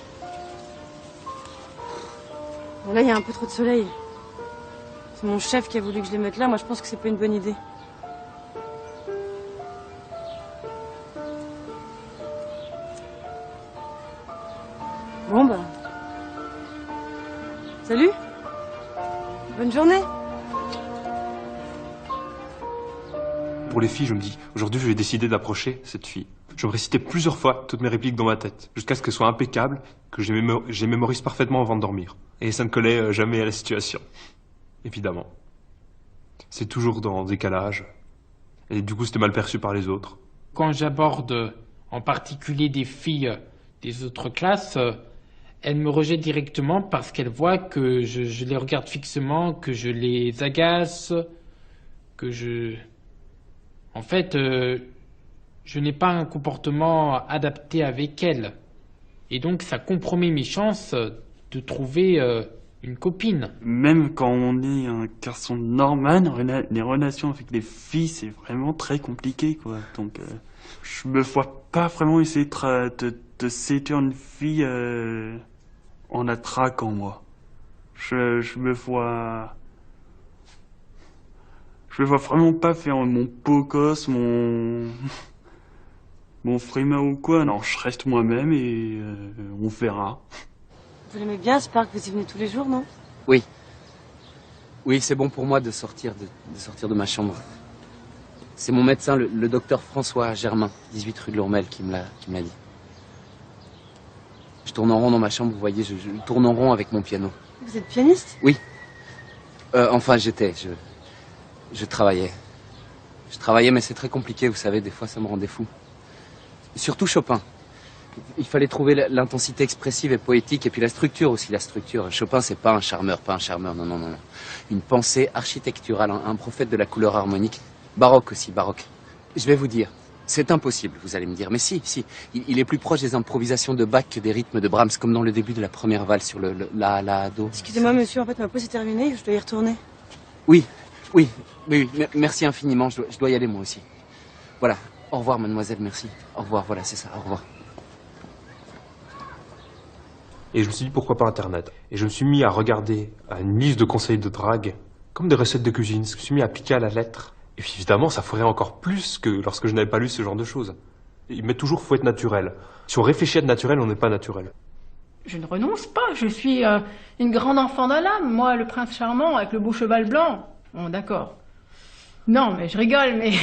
Bon, là, il y a un peu trop de soleil. C'est mon chef qui a voulu que je les mette là. Moi, je pense que c'est pas une bonne idée. Bon, bah... Salut. Bonne journée. Pour les filles, je me dis, aujourd'hui, je vais décider d'approcher cette fille. Je vais réciter plusieurs fois toutes mes répliques dans ma tête, jusqu'à ce qu'elles soient impeccables, que j'ai mémorise parfaitement avant de dormir. Et ça ne collait jamais à la situation. Évidemment. C'est toujours dans décalage. Et du coup, c'était mal perçu par les autres. Quand j'aborde en particulier des filles des autres classes, elles me rejettent directement parce qu'elles voient que je les regarde fixement, que je les agace, que je... En fait, je n'ai pas un comportement adapté avec elles. Et donc, ça compromet mes chances de trouver une copine. Même quand on est un garçon normal, les relations avec les filles, c'est vraiment très compliqué, quoi. Donc, je me vois pas vraiment essayer de séduire une fille en la traquant, moi. Je me vois vraiment pas faire mon beau gosse, mon frimeur ou quoi. Non, je reste moi-même et on verra. Vous l'aimez bien, ce parc, vous y venez tous les jours, non? Oui. Oui, c'est bon pour moi de sortir de ma chambre. C'est mon médecin, le docteur François Germain, 18 rue de Lourmel, qui me l'a dit. Je tourne en rond dans ma chambre, vous voyez, je tourne en rond avec mon piano. Vous êtes pianiste? Oui. Enfin, je travaillais. Je travaillais, mais c'est très compliqué, vous savez, des fois ça me rendait fou. Surtout Chopin. Il fallait trouver l'intensité expressive et poétique, et puis la structure aussi, la structure. Chopin, c'est pas un charmeur, non. Une pensée architecturale, un prophète de la couleur harmonique. Baroque aussi, baroque. Je vais vous dire, c'est impossible, vous allez me dire. Mais si, il est plus proche des improvisations de Bach que des rythmes de Brahms, comme dans le début de la première valse sur la, do. Excusez-moi, monsieur, en fait, ma pause est terminée, je dois y retourner. Oui, merci infiniment, je dois y aller moi aussi. Voilà, au revoir mademoiselle, merci. Au revoir, voilà, c'est ça, au revoir. Et je me suis dit, pourquoi pas Internet? Et je me suis mis à regarder une liste de conseils de drague, comme des recettes de cuisine. Je me suis mis à appliquer à la lettre. Et puis évidemment, ça ferait encore plus que lorsque je n'avais pas lu ce genre de choses. Il met toujours, faut être naturel. Si on réfléchit à être naturel, on n'est pas naturel. Je ne renonce pas, je suis une grande enfant de l'âme, moi, le prince charmant avec le beau cheval blanc. Bon, d'accord. Non, mais je rigole, mais...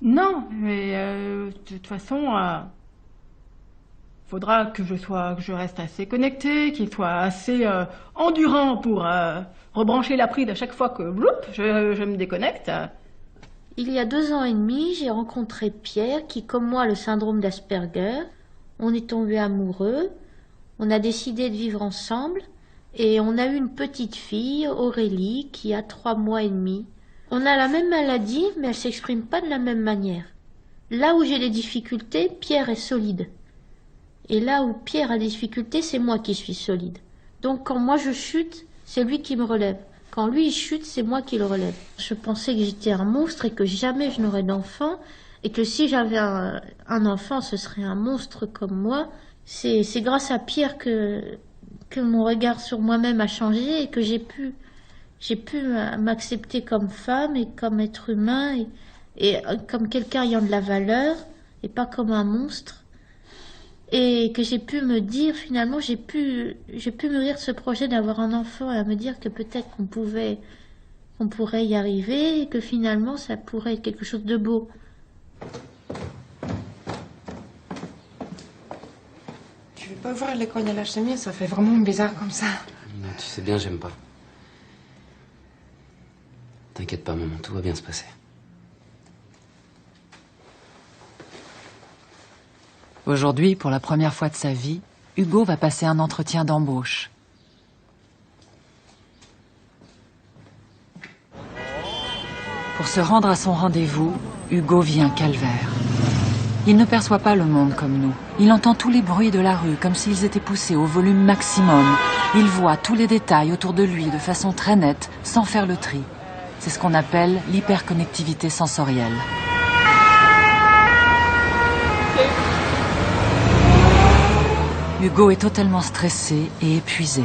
non, mais de toute façon... faudra que je reste assez connecté, qu'il soit assez endurant pour rebrancher la prise à chaque fois que je me déconnecte. Il y a 2 ans et demi, j'ai rencontré Pierre qui, comme moi, a le syndrome d'Asperger. On est tombés amoureux, on a décidé de vivre ensemble et on a eu une petite fille, Aurélie, qui a 3 mois et demi. On a la même maladie, mais elle s'exprime pas de la même manière. Là où j'ai des difficultés, Pierre est solide. Et là où Pierre a des difficultés, c'est moi qui suis solide. Donc quand moi je chute, c'est lui qui me relève. Quand lui il chute, c'est moi qui le relève. Je pensais que j'étais un monstre et que jamais je n'aurais d'enfant. Et que si j'avais un enfant, ce serait un monstre comme moi. C'est grâce à Pierre que mon regard sur moi-même a changé et que j'ai pu m'accepter comme femme et comme être humain et comme quelqu'un ayant de la valeur et pas comme un monstre. Et que j'ai pu me dire, finalement, j'ai pu mûrir ce projet d'avoir un enfant et à me dire que peut-être qu'on pourrait y arriver et que finalement ça pourrait être quelque chose de beau. Tu veux pas ouvrir les coins de la chemise? Ça fait vraiment bizarre comme ça. Non, tu sais bien, j'aime pas. T'inquiète pas, maman, tout va bien se passer. Aujourd'hui, pour la première fois de sa vie, Hugo va passer un entretien d'embauche. Pour se rendre à son rendez-vous, Hugo vit un calvaire. Il ne perçoit pas le monde comme nous. Il entend tous les bruits de la rue comme s'ils étaient poussés au volume maximum. Il voit tous les détails autour de lui de façon très nette, sans faire le tri. C'est ce qu'on appelle l'hyperconnectivité sensorielle. Hugo est totalement stressé et épuisé.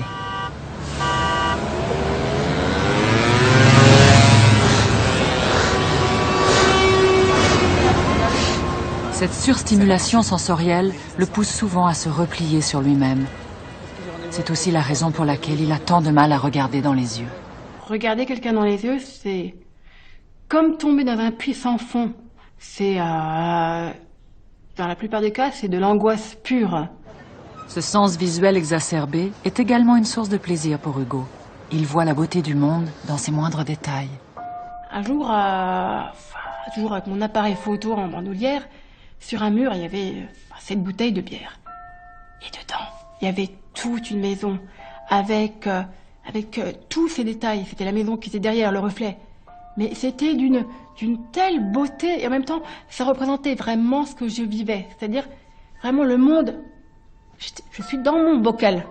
Cette surstimulation sensorielle le pousse souvent à se replier sur lui-même. C'est aussi la raison pour laquelle il a tant de mal à regarder dans les yeux. Regarder quelqu'un dans les yeux, c'est comme tomber dans un puits sans fond. C'est, dans la plupart des cas, c'est de l'angoisse pure. Ce sens visuel exacerbé est également une source de plaisir pour Hugo. Il voit la beauté du monde dans ses moindres détails. Un jour, avec mon appareil photo en bandoulière, sur un mur, il y avait 7 bouteilles de bière. Et dedans, il y avait toute une maison avec tous ces détails. C'était la maison qui était derrière, le reflet. Mais c'était d'une telle beauté et en même temps, ça représentait vraiment ce que je vivais. C'est-à-dire vraiment le monde. Je suis dans mon bocal.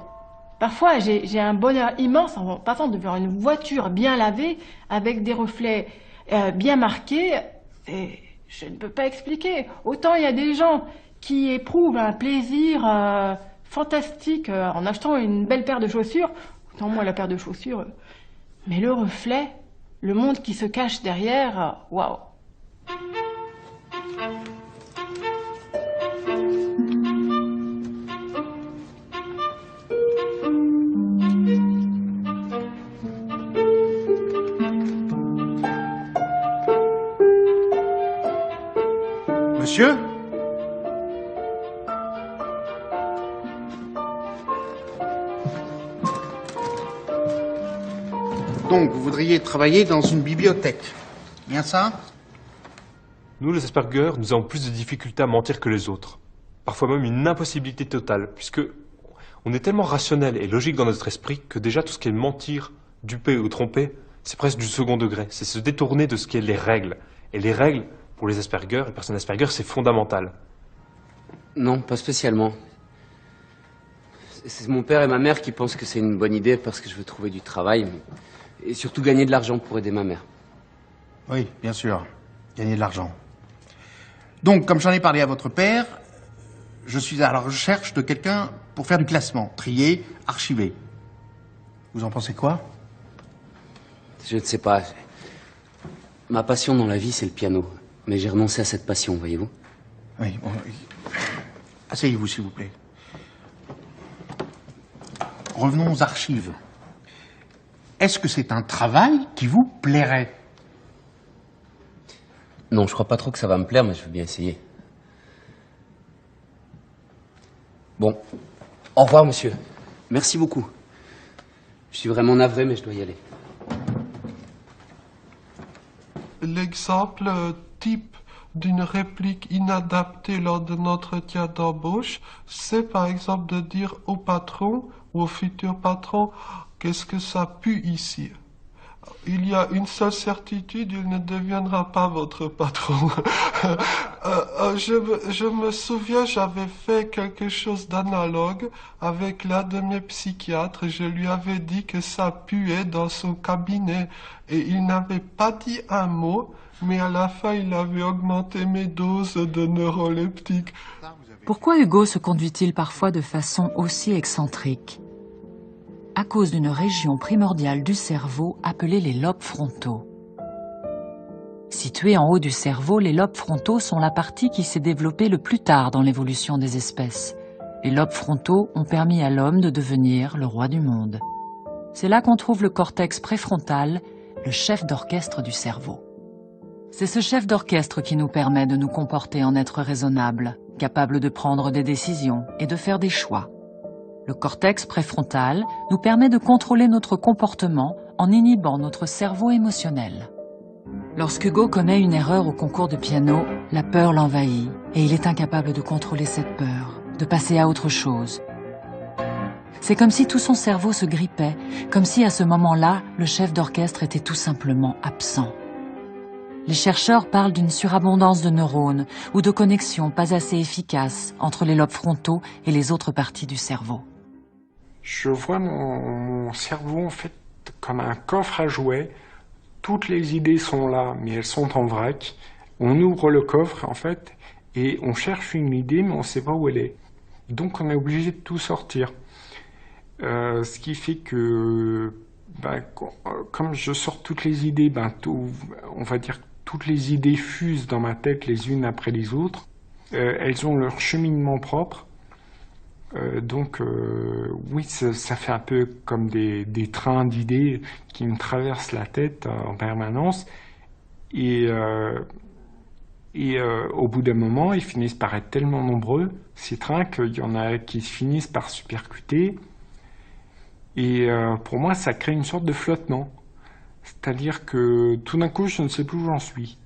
Parfois, j'ai un bonheur immense en passant devant une voiture bien lavée avec des reflets bien marqués. Et je ne peux pas expliquer. Autant il y a des gens qui éprouvent un plaisir fantastique en achetant une belle paire de chaussures, autant moi la paire de chaussures. Mais le reflet, le monde qui se cache derrière, waouh. Monsieur ? Donc, vous voudriez travailler dans une bibliothèque. Bien ça ? Nous, les Asperger, nous avons plus de difficultés à mentir que les autres. Parfois même une impossibilité totale, puisque on est tellement rationnel et logique dans notre esprit que déjà tout ce qui est mentir, duper ou tromper, c'est presque du second degré. C'est se détourner de ce qui est les règles. Et les règles, pour les Asperger, les personnes Asperger, c'est fondamental. Non, pas spécialement. C'est mon père et ma mère qui pensent que c'est une bonne idée parce que je veux trouver du travail et surtout gagner de l'argent pour aider ma mère. Oui, bien sûr. Gagner de l'argent. Donc, comme j'en ai parlé à votre père, je suis à la recherche de quelqu'un pour faire du classement, trier, archiver. Vous en pensez quoi ? Je ne sais pas. Ma passion dans la vie, c'est le piano. Mais j'ai renoncé à cette passion, voyez-vous. Oui, bon, asseyez-vous, s'il vous plaît. Revenons aux archives. Est-ce que c'est un travail qui vous plairait ? Non, je crois pas trop que ça va me plaire, mais je veux bien essayer. Bon, au revoir, monsieur. Merci beaucoup. Je suis vraiment navré, mais je dois y aller. L'exemple type d'une réplique inadaptée lors d'un entretien d'embauche, c'est par exemple de dire au patron ou au futur patron « Qu'est-ce que ça pue ici ?» Il y a une seule certitude, il ne deviendra pas votre patron. Je me souviens, j'avais fait quelque chose d'analogue avec l'un de mes psychiatres. Je lui avais dit que ça puait dans son cabinet et il n'avait pas dit un mot, mais à la fin, il avait augmenté mes doses de neuroleptiques. Pourquoi Hugo se conduit-il parfois de façon aussi excentrique ? À cause d'une région primordiale du cerveau appelée les lobes frontaux. Situés en haut du cerveau, les lobes frontaux sont la partie qui s'est développée le plus tard dans l'évolution des espèces. Les lobes frontaux ont permis à l'homme de devenir le roi du monde. C'est là qu'on trouve le cortex préfrontal, le chef d'orchestre du cerveau. C'est ce chef d'orchestre qui nous permet de nous comporter en être raisonnable, capable de prendre des décisions et de faire des choix. Le cortex préfrontal nous permet de contrôler notre comportement en inhibant notre cerveau émotionnel. Lorsqu'Hugo commet une erreur au concours de piano, la peur l'envahit et il est incapable de contrôler cette peur, de passer à autre chose. C'est comme si tout son cerveau se grippait, comme si à ce moment-là, le chef d'orchestre était tout simplement absent. Les chercheurs parlent d'une surabondance de neurones ou de connexions pas assez efficaces entre les lobes frontaux et les autres parties du cerveau. Je vois mon cerveau en fait comme un coffre à jouets. Toutes les idées sont là, mais elles sont en vrac. On ouvre le coffre en fait et on cherche une idée, mais on ne sait pas où elle est. Donc on est obligé de tout sortir. Ce qui fait que, comme je sors toutes les idées, on va dire que toutes les idées fusent dans ma tête les unes après les autres. Elles ont leur cheminement propre. Oui, ça fait un peu comme des trains d'idées qui me traversent la tête en permanence. Et au bout d'un moment, ils finissent par être tellement nombreux, ces trains, qu'il y en a qui finissent par se percuter. Et pour moi, ça crée une sorte de flottement. C'est-à-dire que tout d'un coup, je ne sais plus où j'en suis.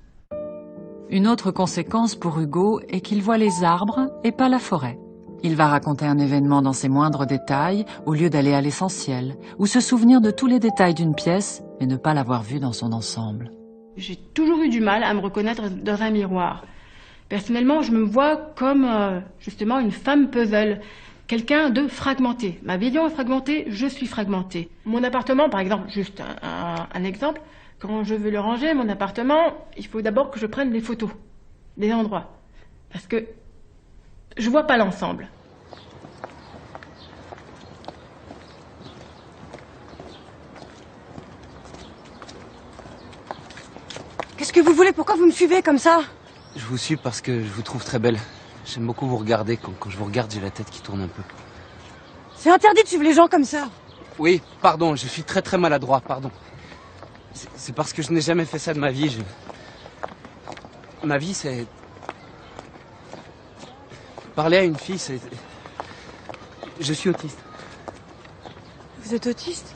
Une autre conséquence pour Hugo est qu'il voit les arbres et pas la forêt. Il va raconter un événement dans ses moindres détails au lieu d'aller à l'essentiel, ou se souvenir de tous les détails d'une pièce, mais ne pas l'avoir vue dans son ensemble. J'ai toujours eu du mal à me reconnaître dans un miroir. Personnellement, je me vois comme justement une femme puzzle, quelqu'un de fragmenté. Ma vision est fragmentée, je suis fragmentée. Mon appartement, par exemple, juste un exemple, quand je veux le ranger, mon appartement, il faut d'abord que je prenne les photos des endroits. Parce que je vois pas l'ensemble. Qu'est-ce que vous voulez? Pourquoi vous me suivez comme ça? Je vous suis parce que je vous trouve très belle. J'aime beaucoup vous regarder. Quand je vous regarde, j'ai la tête qui tourne un peu. C'est interdit de suivre les gens comme ça. Oui, pardon, je suis très très maladroit, pardon. C'est parce que je n'ai jamais fait ça de ma vie. Ma vie, c'est... Parler à une fille, c'est... Je suis autiste. Vous êtes autiste?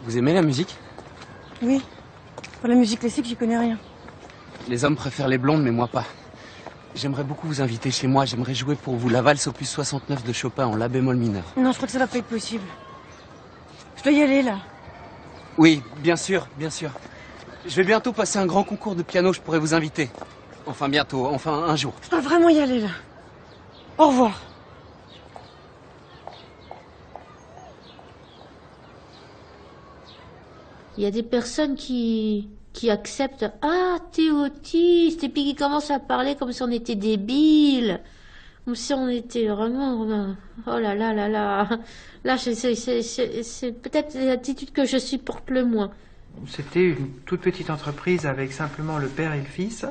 Vous aimez la musique? Oui. Pour la musique classique, j'y connais rien. Les hommes préfèrent les blondes, mais moi pas. J'aimerais beaucoup vous inviter chez moi. J'aimerais jouer pour vous la valse opus 69 de Chopin en la bémol mineur. Non, je crois que ça va pas être possible. Je dois y aller, là. Oui, bien sûr, bien sûr. Je vais bientôt passer un grand concours de piano, je pourrais vous inviter. Enfin bientôt, enfin un jour. Je dois vraiment y aller, là. Au revoir. Il y a des personnes qui acceptent « Ah, t'es autiste !» et puis qui commencent à parler comme si on était débiles. Comme si on était vraiment... Oh là là là là. Là, c'est peut-être l'attitude que je supporte le moins. C'était une toute petite entreprise avec simplement le père et le fils.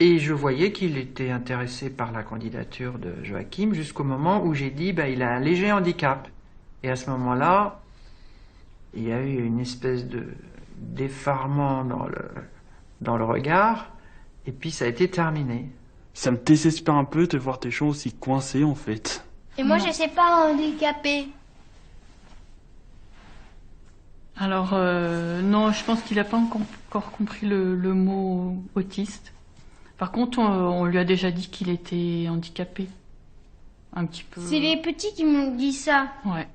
Et je voyais qu'il était intéressé par la candidature de Joachim jusqu'au moment où j'ai dit il a un léger handicap. Et à ce moment-là, il y a eu une espèce d'effarement dans le regard, et puis ça a été terminé. Ça me désespère un peu de voir tes gens aussi coincés en fait. Et moi je sais pas handicapé. Alors non, je pense qu'il n'a pas encore compris le mot autiste. Par contre, on lui a déjà dit qu'il était handicapé. Un petit peu. C'est les petits qui m'ont dit ça. Ouais.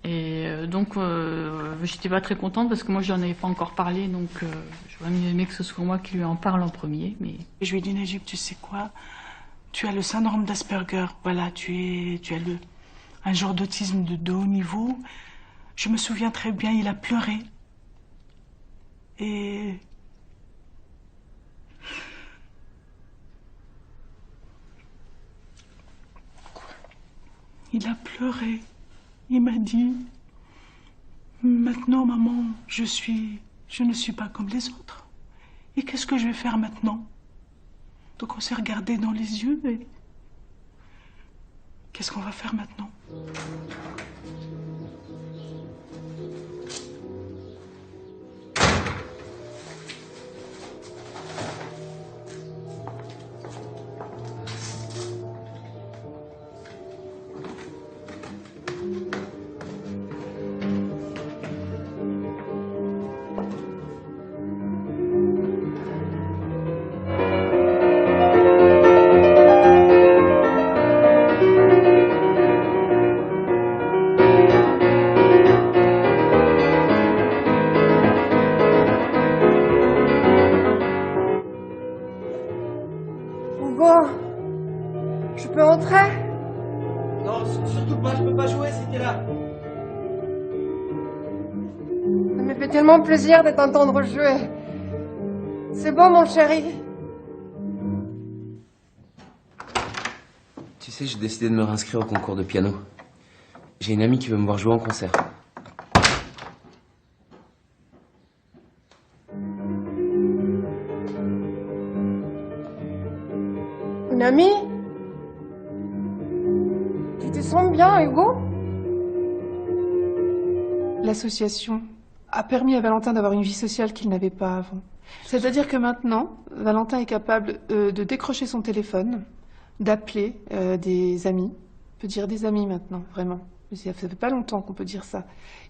Et donc, j'étais pas très contente parce que moi, je n'en avais pas encore parlé. Donc, j'aurais mieux aimé que ce soit moi qui lui en parle en premier. Mais... Je lui ai dit, Najib, tu sais quoi? Tu as le syndrome d'Asperger. Voilà, tu as un genre d'autisme de haut niveau. Je me souviens très bien, il a pleuré. Et... Il a pleuré. Il m'a dit, maintenant, maman, je ne suis pas comme les autres. Et qu'est-ce que je vais faire maintenant? Donc on s'est regardé dans les yeux et... Qu'est-ce qu'on va faire maintenant? Je peux entrer? Non, surtout pas, je peux pas jouer si t'es là. Ça me fait tellement plaisir de t'entendre jouer. C'est bon, mon chéri. sais, j'ai décidé de me réinscrire au concours de piano. J'ai une amie qui veut me voir jouer en concert. Une amie? Tu te sens bien, Hugo? L'association a permis à Valentin d'avoir une vie sociale qu'il n'avait pas avant. C'est-à-dire que maintenant, Valentin est capable de décrocher son téléphone, d'appeler des amis. On peut dire des amis maintenant, vraiment. Ça fait pas longtemps qu'on peut dire ça.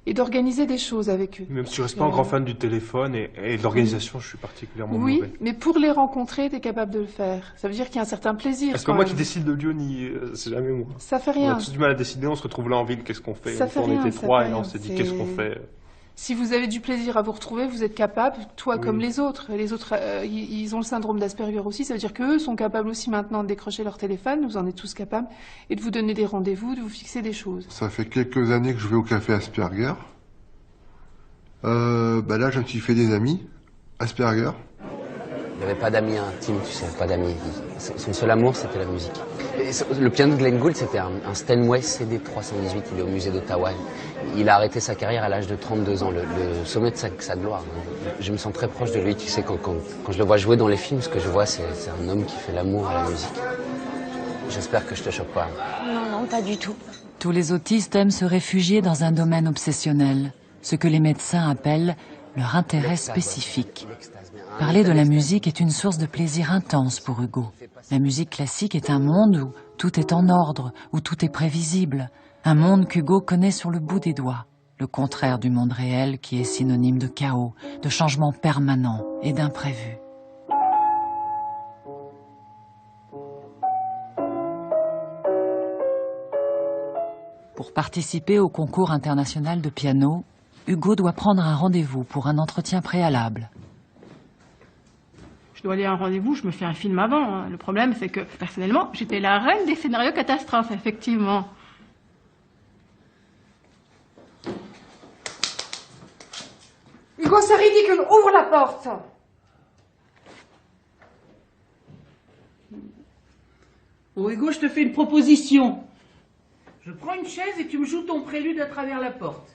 Et d'organiser des choses avec eux. Même si je reste pas un grand fan du téléphone et de l'organisation, je suis particulièrement oui, mauvais. mais pour les rencontrer, tu es capable de le faire. Ça veut dire qu'il y a un certain plaisir. Parce que moi qui décide de lieu, c'est jamais moi. Ça fait rien. On a tous du mal à décider, on se retrouve là en ville, qu'est-ce qu'on fait? Ça fait on rien, était ça trois fait et là on rien, s'est dit c'est- qu'est-ce qu'on fait? Si vous avez du plaisir à vous retrouver, vous êtes capable, toi comme les autres. Les autres, ils ont le syndrome d'Asperger aussi. Ça veut dire qu'eux sont capables aussi maintenant de décrocher leur téléphone, vous en êtes tous capables, et de vous donner des rendez-vous, de vous fixer des choses. Ça fait quelques années que je vais au café Asperger. Là, je me suis fait des amis. Asperger. Il n'y avait pas d'amis intimes, tu sais, pas d'amis. Son seul amour, c'était la musique. Et le piano de Glenn Gould, c'était un Steinway CD 318, il est au musée d'Ottawa. Il a arrêté sa carrière à l'âge de 32 ans, le sommet de sa gloire. Je me sens très proche de lui, tu sais, quand je le vois jouer dans les films, ce que je vois, c'est un homme qui fait l'amour à la musique. J'espère que je te choque pas. Non, non, pas du tout. Tous les autistes aiment se réfugier dans un domaine obsessionnel, ce que les médecins appellent leur intérêt spécifique. Parler de la musique est une source de plaisir intense pour Hugo. La musique classique est un monde où tout est en ordre, où tout est prévisible. Un monde qu'Hugo connaît sur le bout des doigts. Le contraire du monde réel qui est synonyme de chaos, de changement permanent et d'imprévu. Pour participer au concours international de piano, Hugo doit prendre un rendez-vous pour un entretien préalable. Je dois aller à un rendez-vous, je me fais un film avant. Hein. Le problème, c'est que, personnellement, j'étais la reine des scénarios catastrophes, effectivement. Hugo, c'est ridicule, ouvre la porte! Oh, Hugo, je te fais une proposition. Je prends une chaise et tu me joues ton prélude à travers la porte.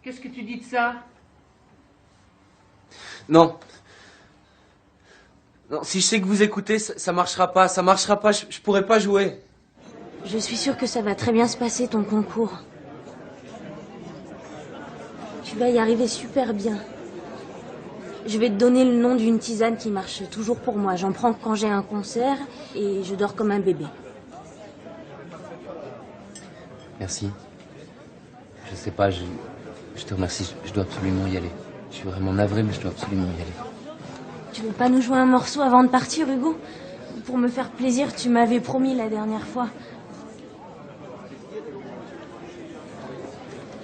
Qu'est-ce que tu dis de ça? Non. Non, si je sais que vous écoutez, ça marchera pas, je pourrai pas jouer. Je suis sûre que ça va très bien se passer, ton concours. Tu vas y arriver super bien. Je vais te donner le nom d'une tisane qui marche toujours pour moi. J'en prends quand j'ai un concert et je dors comme un bébé. Merci. Je sais pas, je te remercie, je dois absolument y aller. Je suis vraiment navré, mais je dois absolument y aller. Tu veux pas nous jouer un morceau avant de partir, Hugo? Pour me faire plaisir, tu m'avais promis la dernière fois.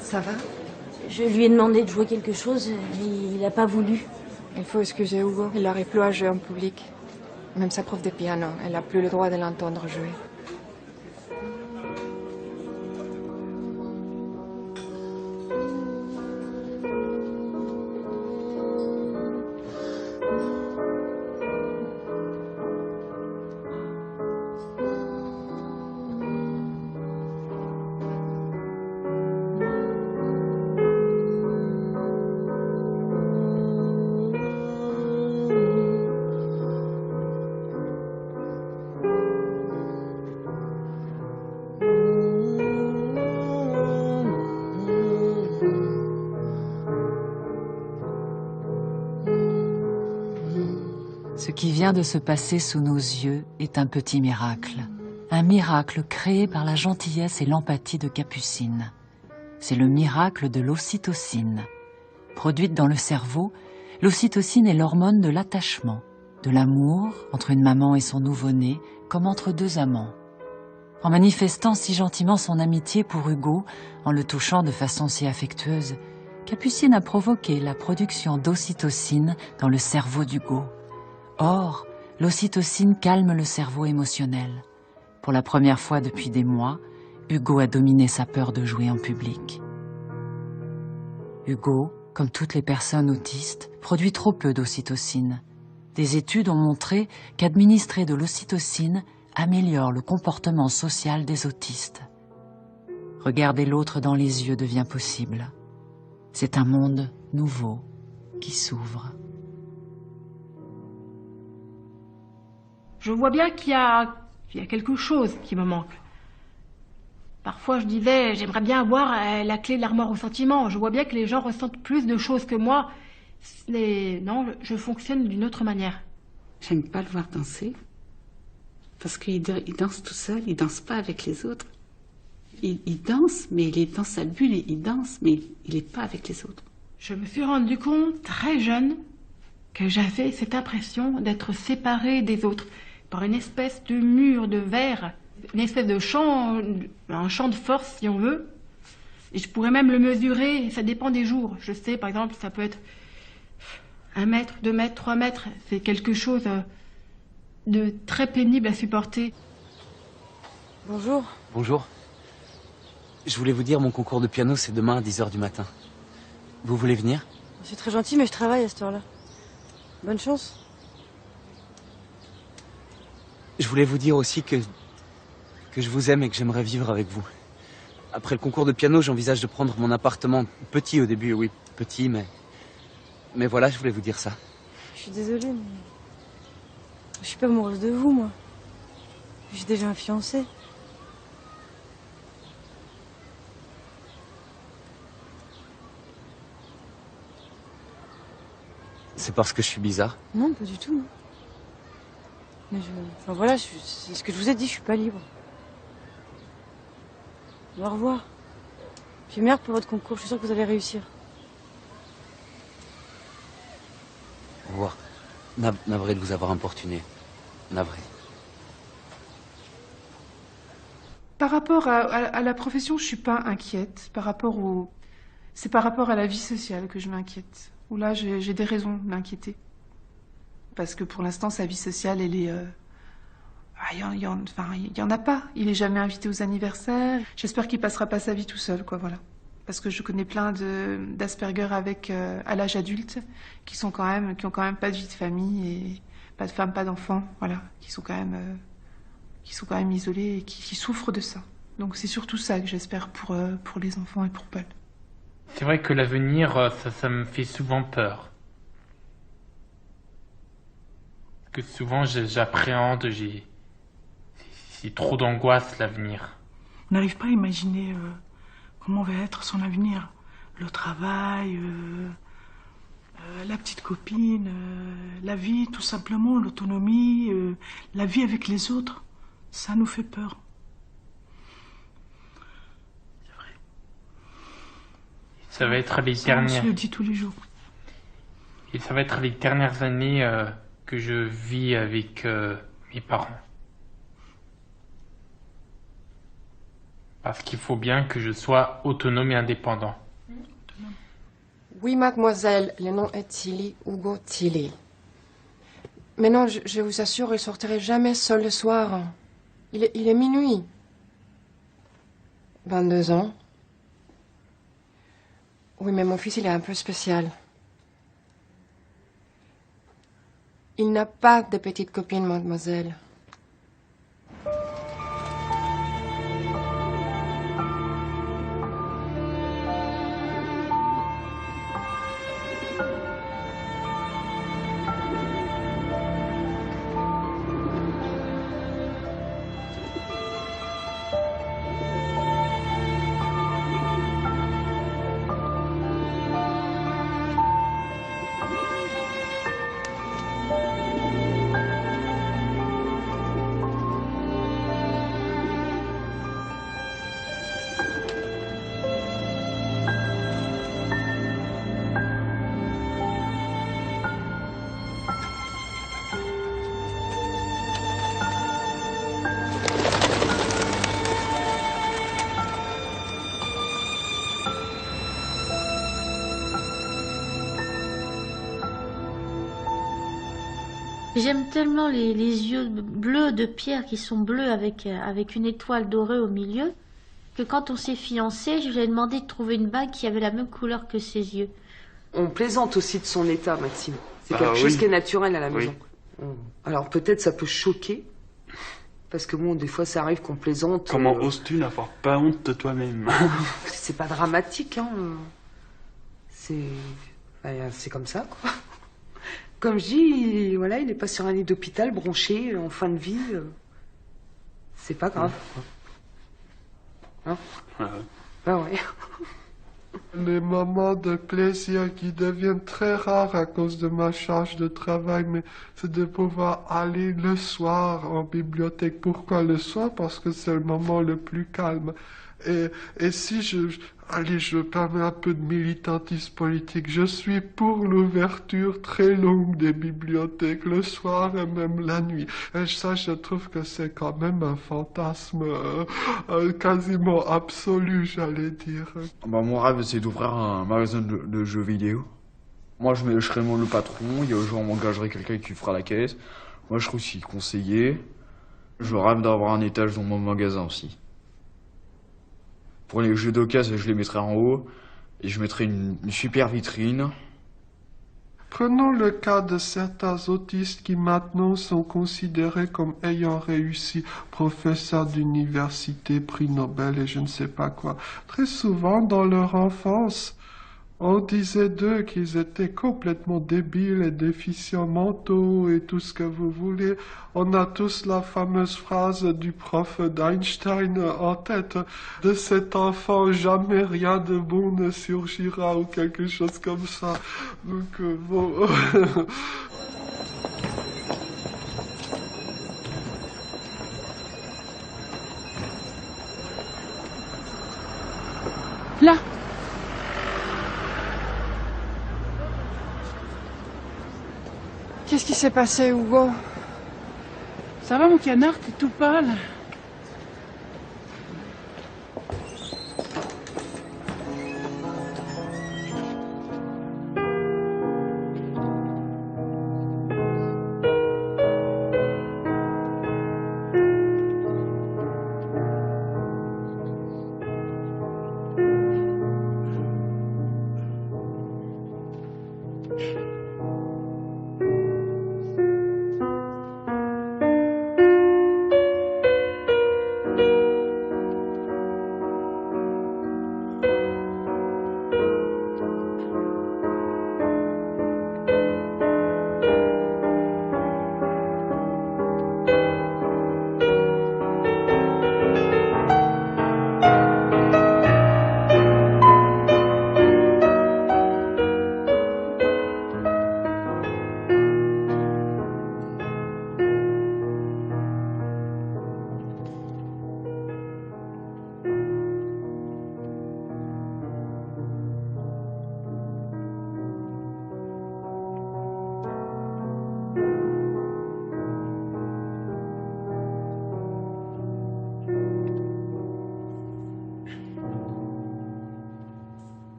Ça va? Je lui ai demandé de jouer quelque chose, et il a pas voulu. Il faut excuser Hugo, il n'arrive plus à jouer en public. Même sa prof de piano, elle n'a plus le droit de l'entendre jouer. Ce qui vient de se passer sous nos yeux est un petit miracle. Un miracle créé par la gentillesse et l'empathie de Capucine. C'est le miracle de l'ocytocine. Produite dans le cerveau, l'ocytocine est l'hormone de l'attachement, de l'amour entre une maman et son nouveau-né, comme entre deux amants. En manifestant si gentiment son amitié pour Hugo, en le touchant de façon si affectueuse, Capucine a provoqué la production d'ocytocine dans le cerveau d'Hugo. Or, l'ocytocine calme le cerveau émotionnel. Pour la première fois depuis des mois, Hugo a dominé sa peur de jouer en public. Hugo, comme toutes les personnes autistes, produit trop peu d'ocytocine. Des études ont montré qu'administrer de l'ocytocine améliore le comportement social des autistes. Regarder l'autre dans les yeux devient possible. C'est un monde nouveau qui s'ouvre. Je vois bien qu'il y a quelque chose qui me manque. Parfois, je disais, j'aimerais bien avoir la clé de l'armoire au sentiment. Je vois bien que les gens ressentent plus de choses que moi. Mais non, je fonctionne d'une autre manière. J'aime pas le voir danser. Parce qu'il danse tout seul, il danse pas avec les autres. Il danse, mais il est dans sa bulle, il danse, mais il n'est pas avec les autres. Je me suis rendu compte, très jeune, que j'avais cette impression d'être séparée des autres par une espèce de mur de verre, une espèce de champ, un champ de force, si on veut. Et je pourrais même le mesurer, ça dépend des jours. Je sais, par exemple, ça peut être 1 mètre, 2 mètres, 3 mètres. C'est quelque chose de très pénible à supporter. Bonjour. Bonjour. Je voulais vous dire, mon concours de piano, c'est demain à 10h du matin. Vous voulez venir? C'est très gentil, mais je travaille à cette heure-là. Bonne chance. Je voulais vous dire aussi que je vous aime et que j'aimerais vivre avec vous. Après le concours de piano, j'envisage de prendre mon appartement. Petit au début, oui, petit, mais voilà, je voulais vous dire ça. Je suis désolée, mais... Je suis pas amoureuse de vous, moi. J'ai déjà un fiancé. C'est parce que je suis bizarre? Non, pas du tout. Non. Mais enfin voilà, c'est ce que je vous ai dit, je suis pas libre. Au revoir. J'ai meilleur pour votre concours, je suis sûre que vous allez réussir. Au revoir. Navré de vous avoir importuné. Navré. Par rapport à la profession, je suis pas inquiète. C'est par rapport à la vie sociale que je m'inquiète. Où là, j'ai des raisons de m'inquiéter. Parce que pour l'instant, sa vie sociale, elle est... il y en a pas. Il est jamais invité aux anniversaires. J'espère qu'il passera pas sa vie tout seul, quoi, voilà. Parce que je connais plein d'Asperger avec à l'âge adulte qui ont quand même pas de vie de famille et pas de femme, pas d'enfants, voilà, qui sont quand même isolés et qui souffrent de ça. Donc c'est surtout ça que j'espère pour les enfants et pour Paul. C'est vrai que l'avenir, ça me fait souvent peur. Parce que souvent j'appréhende, c'est trop d'angoisse l'avenir. On n'arrive pas à imaginer comment va être son avenir. Le travail, la petite copine, la vie tout simplement, l'autonomie, la vie avec les autres. Ça nous fait peur. Ça va être les Ça, on dernières... se le dit tous les jours. Et ça va être les dernières années que je vis avec mes parents. Parce qu'il faut bien que je sois autonome et indépendant. Oui, mademoiselle, le nom est Tilly, Hugo Tilly. Mais non, je vous assure, il sortirait jamais seul le soir. Il est minuit. 22 ans. Oui, mais mon fils, il est un peu spécial. Il n'a pas de petite copine, mademoiselle. J'aime tellement les yeux bleus de Pierre qui sont bleus avec une étoile dorée au milieu que quand on s'est fiancés, je lui ai demandé de trouver une bague qui avait la même couleur que ses yeux. On plaisante aussi de son état, Maxime. C'est Bah quelque chose oui. qui est naturel à la maison. Oui. Alors peut-être ça peut choquer, Parce que bon, des fois, ça arrive qu'on plaisante. Comment oses-tu n'avoir pas honte de toi-même? C'est pas dramatique, hein. C'est comme ça, quoi. Comme je dis, voilà, il est pas sur un lit d'hôpital, bronché, en fin de vie. C'est pas grave, quoi. Hein? Bah ouais. Les moments de plaisir qui deviennent très rares à cause de ma charge de travail, mais c'est de pouvoir aller le soir en bibliothèque. Pourquoi le soir? Parce que c'est le moment le plus calme. Et si allez, je permets un peu de militantisme politique. Je suis pour l'ouverture très longue des bibliothèques le soir et même la nuit. Et ça, je trouve que c'est quand même un fantasme quasiment absolu, j'allais dire. Bah, mon rêve, c'est d'ouvrir un magasin de jeux vidéo. Moi, je serai le patron. Il y a un jour, on m'engagerait quelqu'un qui fera la caisse. Moi, je serai aussi conseiller. Je rêve d'avoir un étage dans mon magasin aussi. Pour les jeux d'occasion, je les mettrai en haut et je mettrai une super vitrine. Prenons le cas de certains autistes qui maintenant sont considérés comme ayant réussi, professeurs d'université, prix Nobel et je ne sais pas quoi. Très souvent, dans leur enfance, on disait d'eux qu'ils étaient complètement débiles et déficients mentaux et tout ce que vous voulez. On a tous la fameuse phrase du prof d'Einstein en tête. De cet enfant, jamais rien de bon ne surgira ou quelque chose comme ça. Donc, bon... Là. Qu'est-ce qui s'est passé, Hugo? Ça va, mon canard, t'es tout pâle.